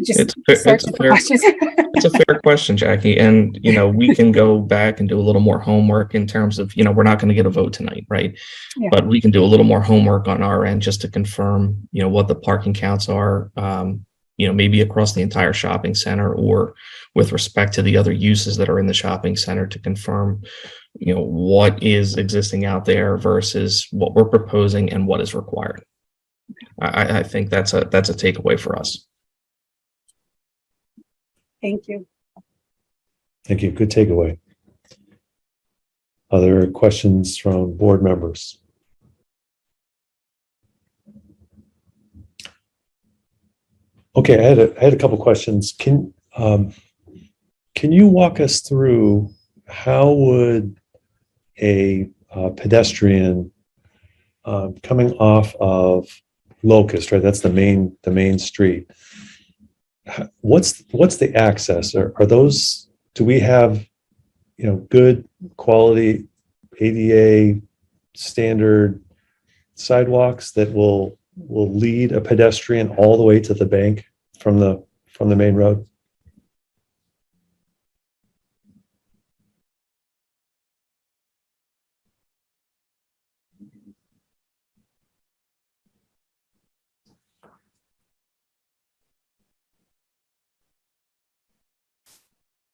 Just It's searching for fair, questions. it's a fair question, Jackie. And, we can go back and do a little more homework in terms of, we're not going to get a vote tonight, right? Yeah. But we can do a little more homework on our end just to confirm, what the parking counts are, maybe across the entire shopping center or with respect to the other uses that are in the shopping center to confirm, what is existing out there versus what we're proposing and what is required. I think that's a takeaway for us. Thank you. Thank you. Good takeaway. Other questions from board members? Okay, I had a couple questions. Can you walk us through how would a pedestrian coming off of Locust, right? That's the main street. What's the access? Are those? Do we have good quality ADA standard sidewalks that will lead a pedestrian all the way to the bank from the main road?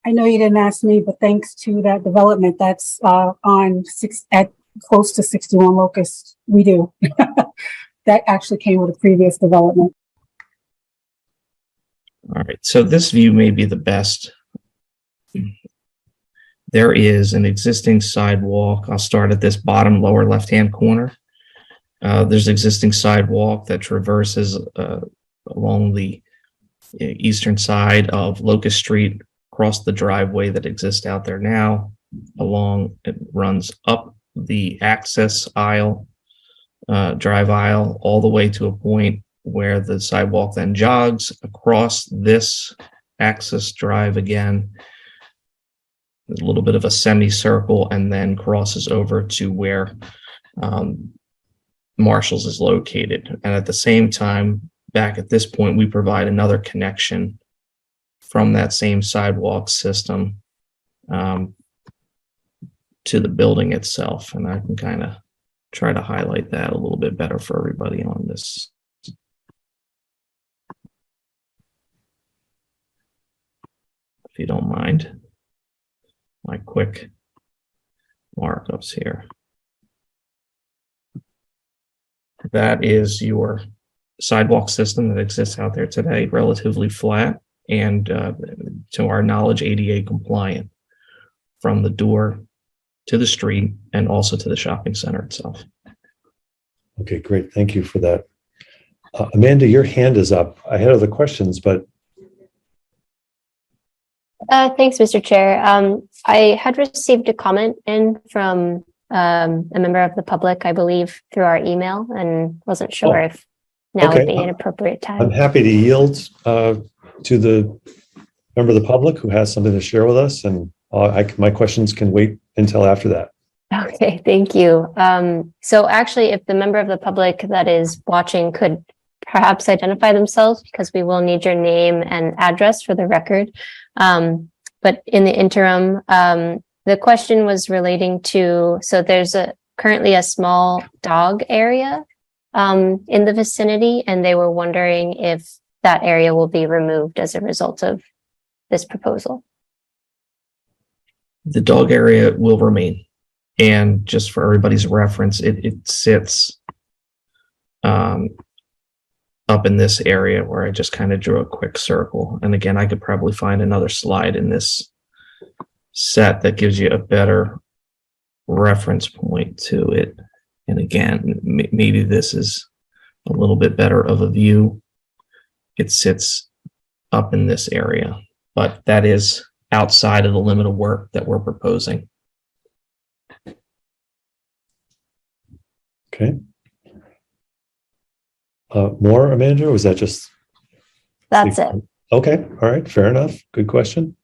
I know you didn't ask me, but thanks to that development that's close to 61 Locust, we do. That actually came with a previous development. All right, so this view may be the best. There is an existing sidewalk. I'll start at this bottom lower left-hand corner. There's existing sidewalk that traverses along the eastern side of Locust Street, across the driveway that exists out there now, it runs up the access aisle, drive aisle, all the way to a point where the sidewalk then jogs across this access drive again, a little bit of a semicircle, and then crosses over to where Marshall's is located. And at the same time, back at this point, we provide another connection from that same sidewalk system to the building itself. And I can kind of try to highlight that a little bit better for everybody on this. If you don't mind, my quick markups here. That is your sidewalk system that exists out there today, relatively flat and to our knowledge, ADA compliant from the door to the street and also to the shopping center itself. Okay, great. Thank you for that. Amanda, your hand is up. I had other questions, but. Thanks, Mr. Chair. I had received a comment in from a member of the public, I believe, through our email, and wasn't sure if now would be an appropriate time. I'm happy to yield to the member of the public who has something to share with us, and my questions can wait until after that. Okay, thank you. So actually, if the member of the public that is watching could perhaps identify themselves, because we will need your name and address for the record. But in the interim, the question was relating to, so there's currently a small dog area in the vicinity, and they were wondering if that area will be removed as a result of this proposal. The dog area will remain. And just for everybody's reference, it sits up in this area where I just kind of drew a quick circle. And again, I could probably find another slide in this set that gives you a better reference point to it. And again, maybe this is a little bit better of a view. It sits up in this area, but that is outside of the limit of work that we're proposing. Okay. More, Amanda, or was that just? That's it. Okay. All right. Fair enough. Good question.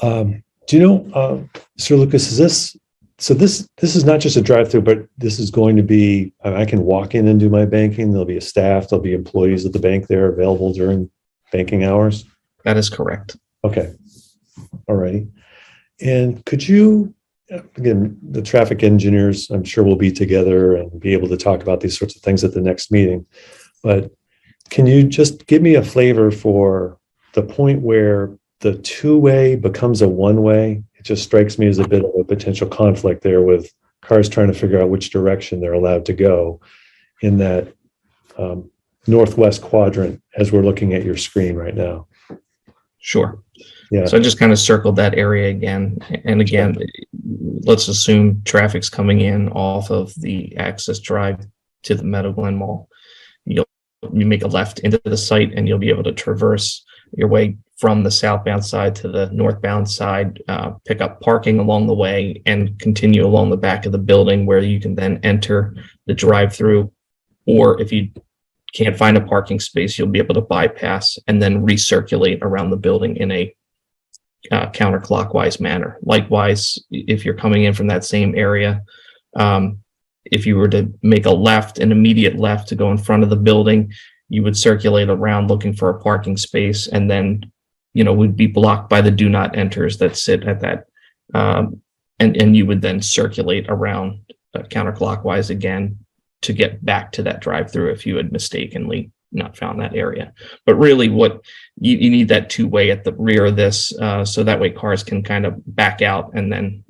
Do you know, Sir Lucas, is this So this is not just a drive-through, but this is going to be, I can walk in and do my banking. There'll be a staff, there'll be employees at the bank there available during banking hours. That is correct. Okay. All righty. And could you, again, the traffic engineers, I'm sure will be together and be able to talk about these sorts of things at the next meeting. But can you just give me a flavor for the point where the two-way becomes a one-way? It just strikes me as a bit of a potential conflict there with cars trying to figure out which direction they're allowed to go in that northwest quadrant as we're looking at your screen right now. Sure. Yeah. So I just kind of circled that area again. And again, let's assume traffic's coming in off of the access drive to the Meadow Glen Mall. You make a left into the site and you'll be able to traverse your way from the southbound side to the northbound side, pick up parking along the way and continue along the back of the building where you can then enter the drive-through. Or if you can't find a parking space, you'll be able to bypass and then recirculate around the building in a counterclockwise manner. Likewise, if you're coming in from that same area, if you were to make a left, an immediate left to go in front of the building, you would circulate around looking for a parking space and then, would be blocked by the do not enters that sit at that. And you would then circulate around counterclockwise again to get back to that drive-through if you had mistakenly not found that area. But really what you need that two-way at the rear of this, so that way cars can kind of back out and then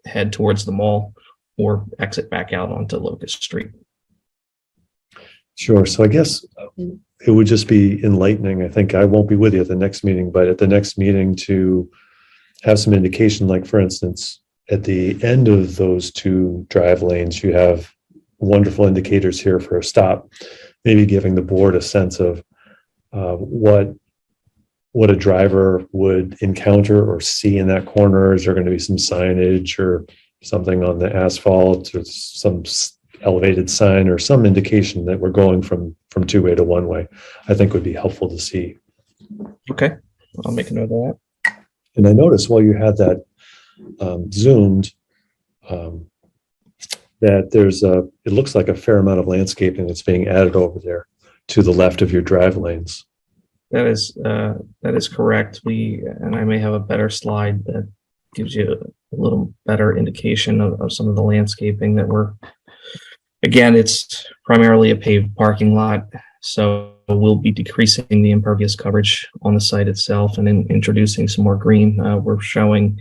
head towards the mall or exit back out onto Locust Street. Sure. So I guess it would just be enlightening. I think I won't be with you at the next meeting, but at the next meeting to have some indication, like for instance, at the end of those two drive lanes, you have wonderful indicators here for a stop, maybe giving the board a sense of what a driver would encounter or see in that corner. Is there going to be some signage or something on the asphalt or some elevated sign or some indication that we're going from two-way to one-way? I think would be helpful to see. Okay, I'll make a note of that. And I noticed while you had that zoomed, that there's it looks like a fair amount of landscaping that's being added over there to the left of your drive lanes. That is correct. And I may have a better slide that gives you a little better indication of some of the landscaping that again, it's primarily a paved parking lot. So we'll be decreasing the impervious coverage on the site itself and then introducing some more green. We're showing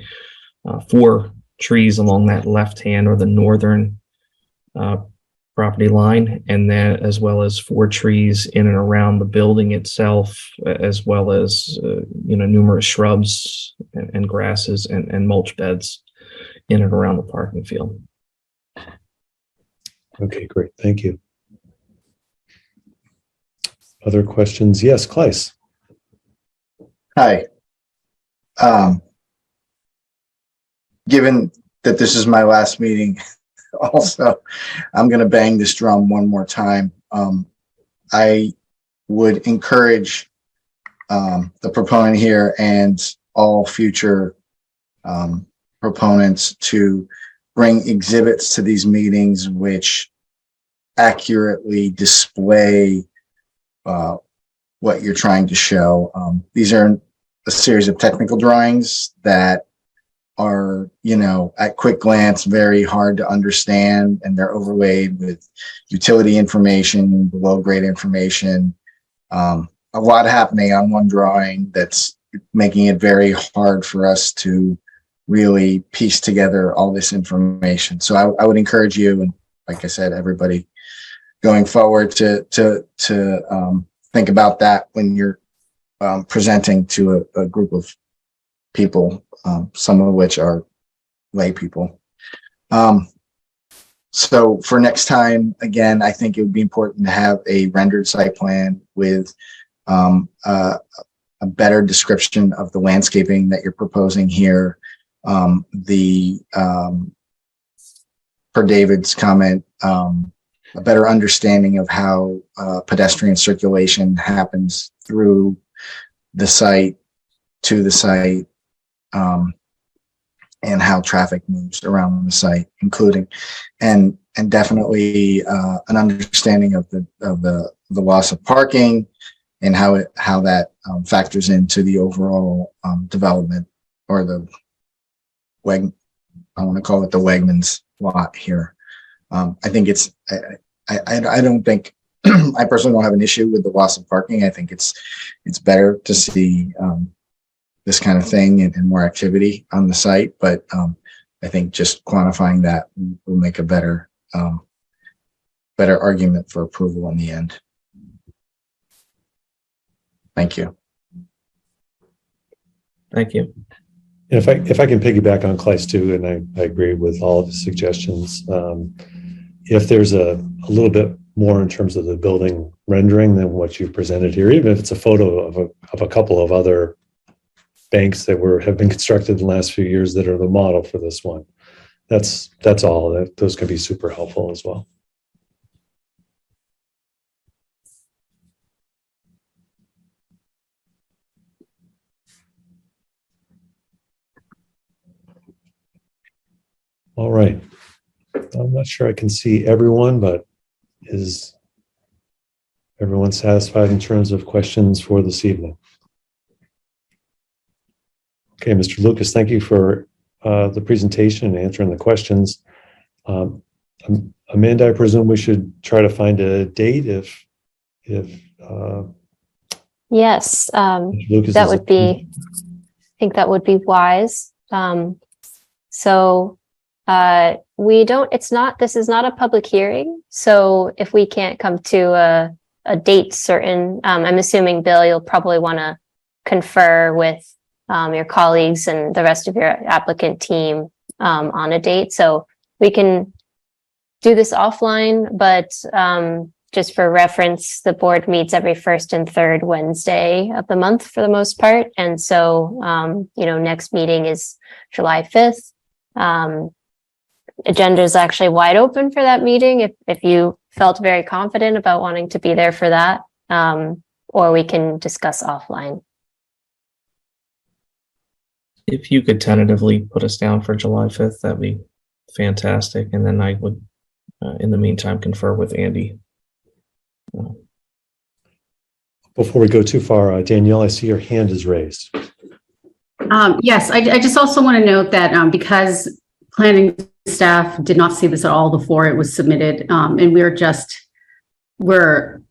4 trees along that left hand or the northern property line, and then as well as 4 trees in and around the building itself, as well as numerous shrubs and grasses and mulch beds in and around the parking field. Okay, great. Thank you. Other questions? Yes, Kleiss. Hi. Given that this is my last meeting, also, I'm going to bang this drum one more time. I would encourage the proponent here and all future proponents to bring exhibits to these meetings which accurately display what you're trying to show. These are a series of technical drawings that are, at quick glance, very hard to understand, and they're overlaid with utility information, below grade information. A lot happening on one drawing that's making it very hard for us to really piece together all this information. So I would encourage you, and like I said, everybody going forward to think about that when you're presenting to a group of people, some of which are lay people. So for next time, again, I think it would be important to have a rendered site plan with a better description of the landscaping that you're proposing here. Per David's comment, a better understanding of how pedestrian circulation happens through the site, to the site, and how traffic moves around the site, including and definitely an understanding of the loss of parking and how that factors into the overall development, or the I want to call it the Wegmans lot here. I think I don't think I personally don't have an issue with the loss of parking. I think it's better to see this kind of thing and more activity on the site. But I think just quantifying that will make a better argument for approval in the end. Thank you. Thank you. If I can piggyback on Kleist too, and I agree with all of the suggestions. If there's a little bit more in terms of the building rendering than what you've presented here, even if it's a photo of a couple of other banks that have been constructed in the last few years that are the model for this one, that's all. Those can be super helpful as well. All right. I'm not sure I can see everyone, but is everyone satisfied in terms of questions for this evening? Okay, Mr. Lucas, thank you for the presentation and answering the questions. Amanda, I presume we should try to find a date if Yes, Lucas that would be, I think that would be wise. This is not a public hearing. So if we can't come to a date certain, I'm assuming, Bill, you'll probably want to confer with your colleagues and the rest of your applicant team on a date. So we can do this offline, but just for reference, the board meets every first and third Wednesday of the month for the most part. And so, next meeting is July 5th. Agenda is actually wide open for that meeting if you felt very confident about wanting to be there for that, or we can discuss offline. If you could tentatively put us down for July 5th, that'd be fantastic. And then I would, in the meantime, confer with Andy. Before we go too far, Danielle, I see your hand is raised. Yes, I just also want to note that because planning staff did not see this at all before it was submitted, and we're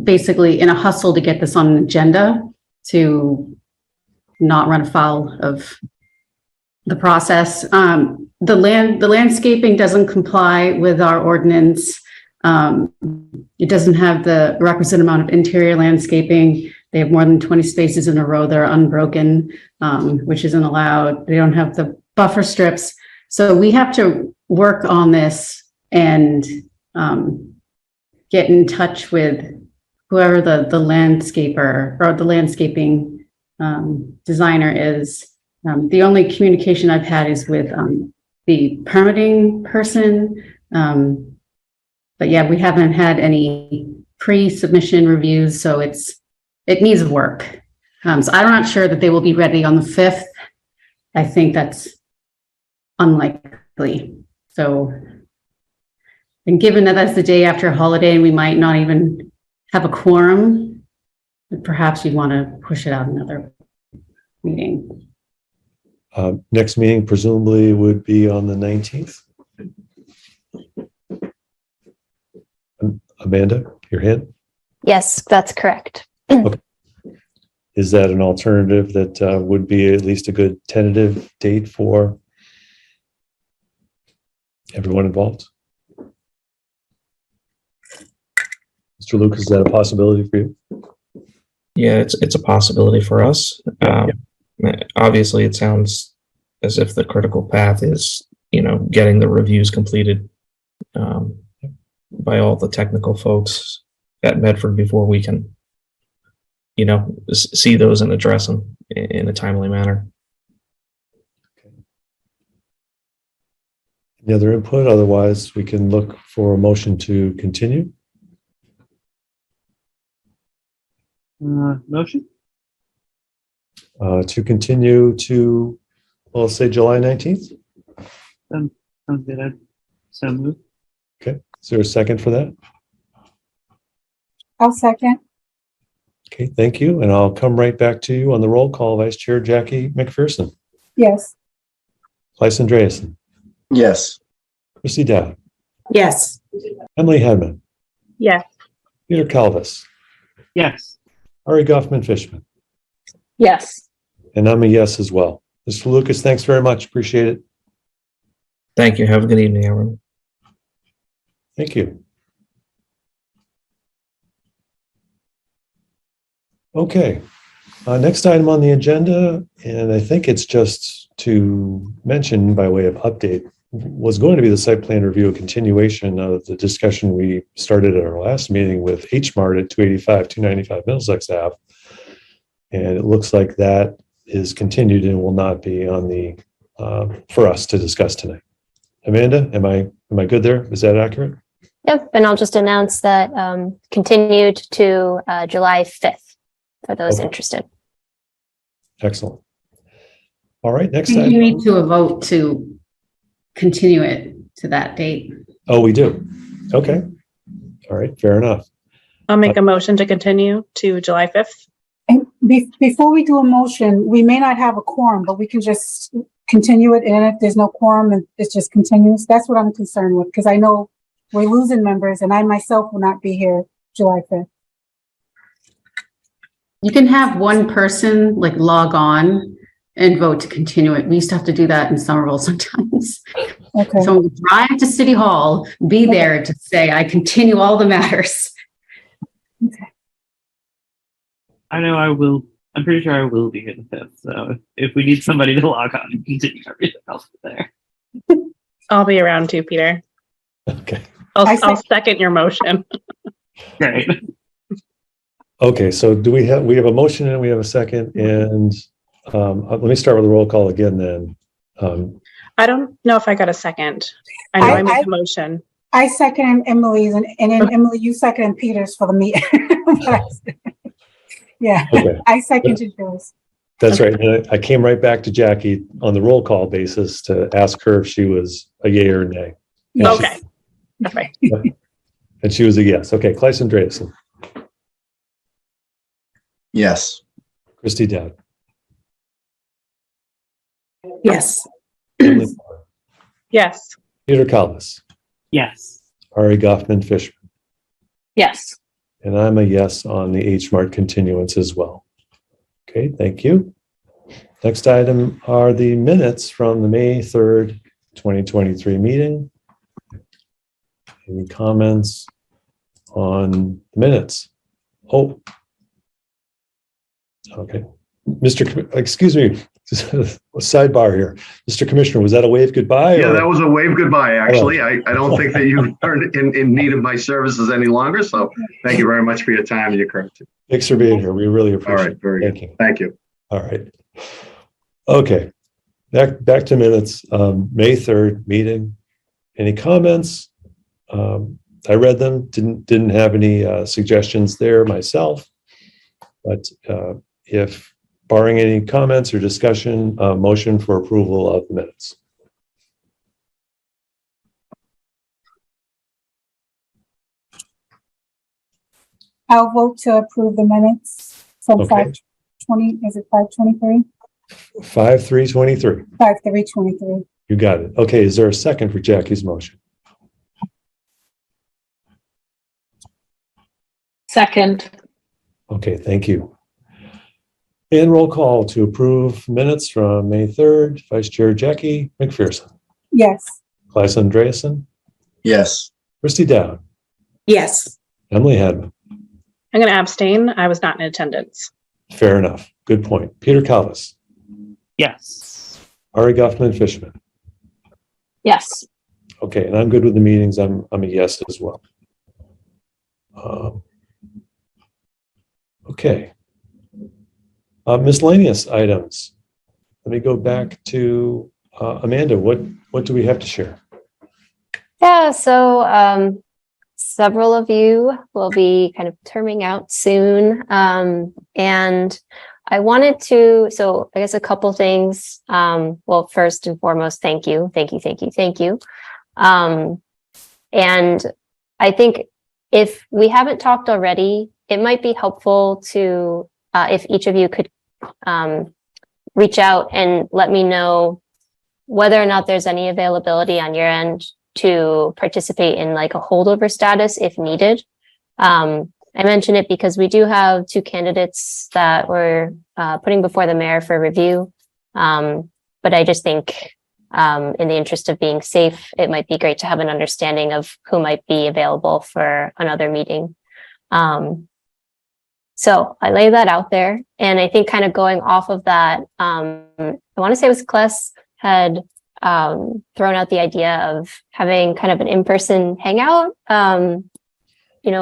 basically in a hustle to get this on an agenda to not run afoul of the process. The landscaping doesn't comply with our ordinance. It doesn't have the requisite amount of interior landscaping. They have more than 20 spaces in a row that are unbroken, which isn't allowed. They don't have the buffer strips. So we have to work on this and get in touch with whoever the landscaper or the landscaping designer is. The only communication I've had is with the permitting person. But yeah, we haven't had any pre-submission reviews, so it needs work. So I'm not sure that they will be ready on the 5th. I think that's unlikely. So, and given that that's the day after a holiday and we might not even have a quorum, perhaps you'd want to push it out another meeting. Next meeting presumably would be on the 19th. Amanda, your hand? Yes, that's correct. Okay. Is that an alternative that would be at least a good tentative date for everyone involved? Mr. Lucas, is that a possibility for you? Yeah, it's a possibility for us. Obviously, it sounds as if the critical path is, getting the reviews completed by all the technical folks at Medford before we can, see those and address them in a timely manner. Any other input? Otherwise, we can look for a motion to continue. Motion? To continue to We'll say July 19th. Sounds good. So moved. Okay. Is there a second for that? I'll second. Okay, thank you. And I'll come right back to you on the roll call. Vice Chair Jackie McPherson, Yes. Lysa Andreasen, Yes. Christy Dowd, Yes. Emily Hedman, Yes. Peter Calvis, Yes. Ari Goffman-Fishman, Yes. and I'm a yes as well. Mr. Lucas, thanks very much. Appreciate it. Thank you. Have a good evening, everyone. Thank you. Okay, next item on the agenda, and I think it's just to mention by way of update, was going to be the site plan review, a continuation of the discussion we started at our last meeting with H Mart at 285, 295 Middlesex Ave. And it looks like that is continued and will not be on the, for us to discuss tonight. Amanda, am I good there? Is that accurate? Yep. And I'll just announce that continued to July 5th for those Okay. interested. Excellent. All right, next You item. need to vote to continue it to that date. Oh, we do. Okay. All right, fair enough. I'll make a motion to continue to July 5th. And before we do a motion, we may not have a quorum, but we can just continue it. And if there's no quorum, and it just continues. That's what I'm concerned with, because I know we're losing members and I myself will not be here July 5th. You can have one person like log on and vote to continue it. We used to have to do that in Somerville sometimes. Okay. Someone would drive to City Hall, be there to say, I continue all the matters. I know I will. I'm pretty sure I will be here the 5th. So if we need somebody to log on and continue everything else there. I'll be around too, Peter. Okay. I'll second your motion. Great. Okay, so we have a motion and we have a second, and let me start with the roll call again then. I don't know if I got a second. I know I made a motion. I second Emily's, and then Emily, you second Peter's for the meeting. Yeah, Okay. I seconded yours. That's right. And I came right back to Jackie on the roll call basis to ask her if she was a yay or nay. And Okay. Okay. And she was a yes. Okay, Lysa Andreasen, Yes. Christy Dowd, Yes. Emily, Yes. Peter Calvis, Yes. Ari Goffman-Fishman, Yes. and I'm a yes on the H Mart continuance as well. Okay, thank you. Next item are the minutes from the May 3rd, 2023 meeting. Any comments on the minutes? Oh. Okay. Excuse me, sidebar here. Mr. Commissioner, was that a wave goodbye? Yeah, or- that was a wave goodbye, actually. I don't think that you are in need of my services any longer. So thank you very much for your time and your courtesy. Thanks for being here. We really All appreciate right, it. very Thank good. you. Thank you. All right. Okay. Back to minutes. May 3rd meeting. Any comments? I read them, didn't have any suggestions there myself. But if barring any comments or discussion, motion for approval of the minutes. I'll vote to approve the minutes from Okay. 5/20, is it 5/23? 5/3/23. 5/3/23. You got it. Okay, is there a second for Jackie's motion? Second. Okay, thank you. And roll call to approve minutes from May 3rd, Vice Chair Jackie McPherson, Yes. Lysa Andreasen, Yes. Christy Dowd, Yes. Emily Hedman. I'm going to abstain. I was not in attendance. Fair enough. Good point. Peter Calvis, Yes. Ari Goffman-Fishman. Yes. Okay, and I'm good with the meetings. I'm a yes as well. Okay. Miscellaneous items. Let me go back to Amanda. What do we have to share? Yeah, so several of you will be kind of terming out soon. And I wanted to, so I guess a couple things. Well, first and foremost, thank you. And I think if we haven't talked already, it might be helpful to, if each of you could reach out and let me know whether or not there's any availability on your end to participate in like a holdover status if needed. I mention it because we do have 2 candidates that we're putting before the mayor for review. But I just think in the interest of being safe, it might be great to have an understanding of who might be available for another meeting. So I lay that out there. And I think kind of going off of that, I want to say it was Kless had thrown out the idea of having kind of an in-person hangout,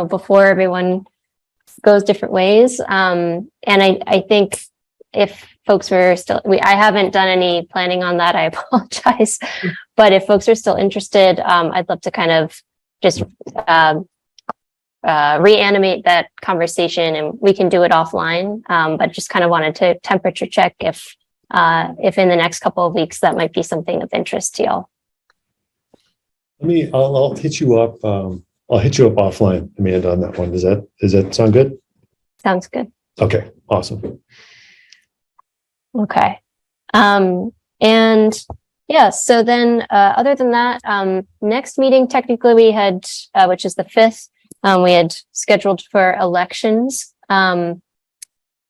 before everyone goes different ways. And I think if folks were still, I haven't done any planning on that, I apologize. But if folks are still interested, I'd love to kind of just reanimate that conversation, and we can do it offline. But just kind of wanted to temperature check if in the next couple of weeks that might be something of interest to y'all. I'll hit you up. I'll hit you up offline, Amanda, on that one. Does that sound good? Sounds good. Okay, awesome. Okay. And yeah, so then other than that, next meeting, technically we had, which is the 5th, we had scheduled for elections.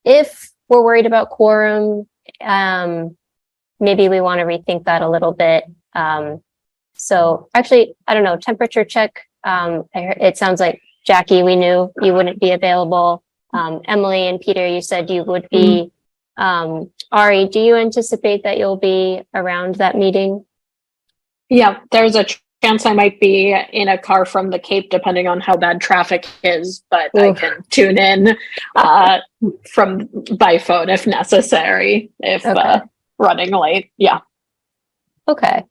If we're worried about quorum, maybe we want to rethink that a little bit. So actually, I don't know, temperature check. It sounds like Jackie, we knew you wouldn't be available. Emily and Peter, you said you would be. Ari, do you anticipate that you'll be around that meeting? Yeah, there's a chance I might be in a car from the Cape, depending on how bad traffic is, but I can tune in by phone if necessary, if running late. Yeah. Okay.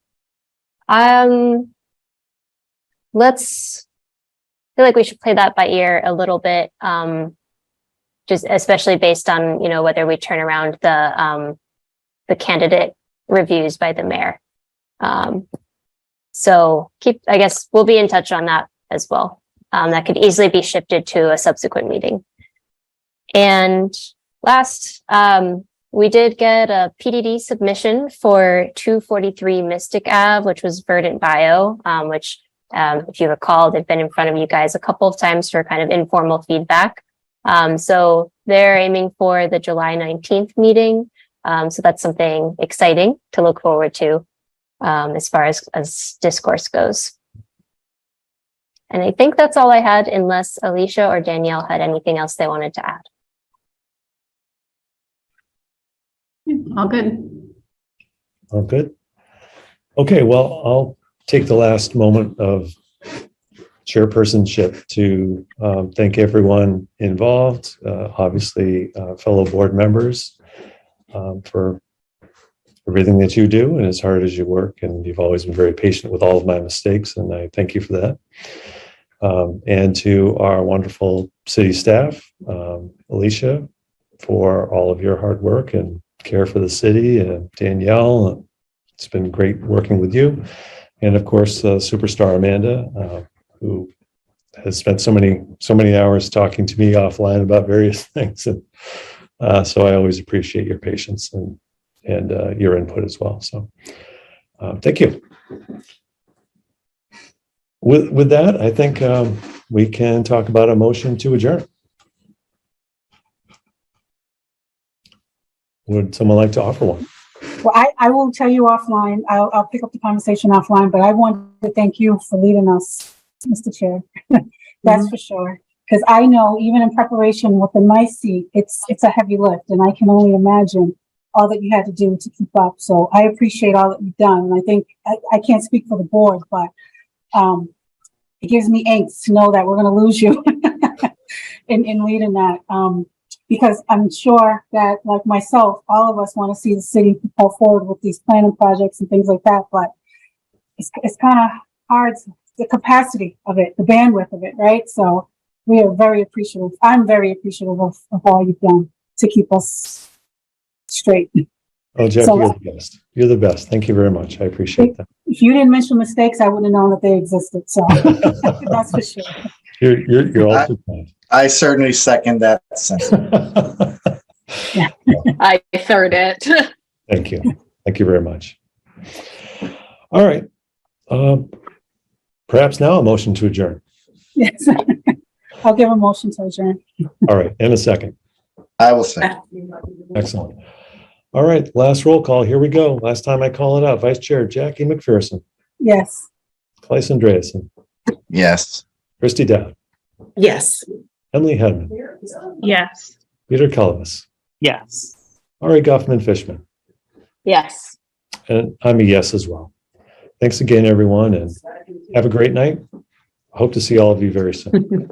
Let's feel like we should play that by ear a little bit. Just especially based on, whether we turn around the candidate reviews by the mayor. So I guess we'll be in touch on that as well. That could easily be shifted to a subsequent meeting. And last, we did get a PDD submission for 243 Mystic Ave, which was Verdant Bio, which, if you recall, they've been in front of you guys a couple of times for kind of informal feedback. So they're aiming for the July 19th meeting. So that's something exciting to look forward to as far as discourse goes. And I think that's all I had, unless Alicia or Danielle had anything else they wanted to add. All good. All good. Okay, well, I'll take the last moment of chairpersonship to thank everyone involved, obviously fellow board members, for everything that you do and as hard as you work. And you've always been very patient with all of my mistakes, and I thank you for that. And to our wonderful city staff, Alicia, for all of your hard work and care for the city, and Danielle, it's been great working with you. And of course, superstar Amanda, who has spent so many hours talking to me offline about various things. And so I always appreciate your patience and your input as well. So thank you. With that, I think we can talk about a motion to adjourn. Would someone like to offer one? Well, I will tell you offline. I'll pick up the conversation offline, but I want to thank you for leading us, Mr. Chair. That's for sure. Because I know even in preparation within my seat, it's a heavy lift, and I can only imagine all that you had to do to keep up. So I appreciate all that you've done. And I think I can't speak for the board, but it gives me angst to know that we're going to lose you in leading that. Because I'm sure that, like myself, all of us want to see the city go forward with these planning projects and things like that. But it's kind of hard, the capacity of it, the bandwidth of it, right? So we are very appreciative. I'm very appreciative of all you've done to keep us straight. Oh, Jeff, So- you're the best. You're the best. Thank you very much. I appreciate that. If you didn't mention mistakes, I wouldn't have known that they existed. So that's for sure. You're all too kind. I certainly second that sentiment. I third it. Thank you. Thank you very much. All right. Perhaps now a motion to adjourn. Yes. I'll give a motion to adjourn. All right. In a second. I will say. Excellent. All right. Last roll call. Here we go. Last time I call it out. Vice Chair Jackie McPherson, Yes. Claes Andreasen, Yes. Christy Dowd, Yes. Emily Hedman, Yes. Peter Cullis, Yes. Ari Guffman Fishman, Yes. and I'm a yes as well. Thanks again, everyone, and have a great night. Hope to see all of you very soon.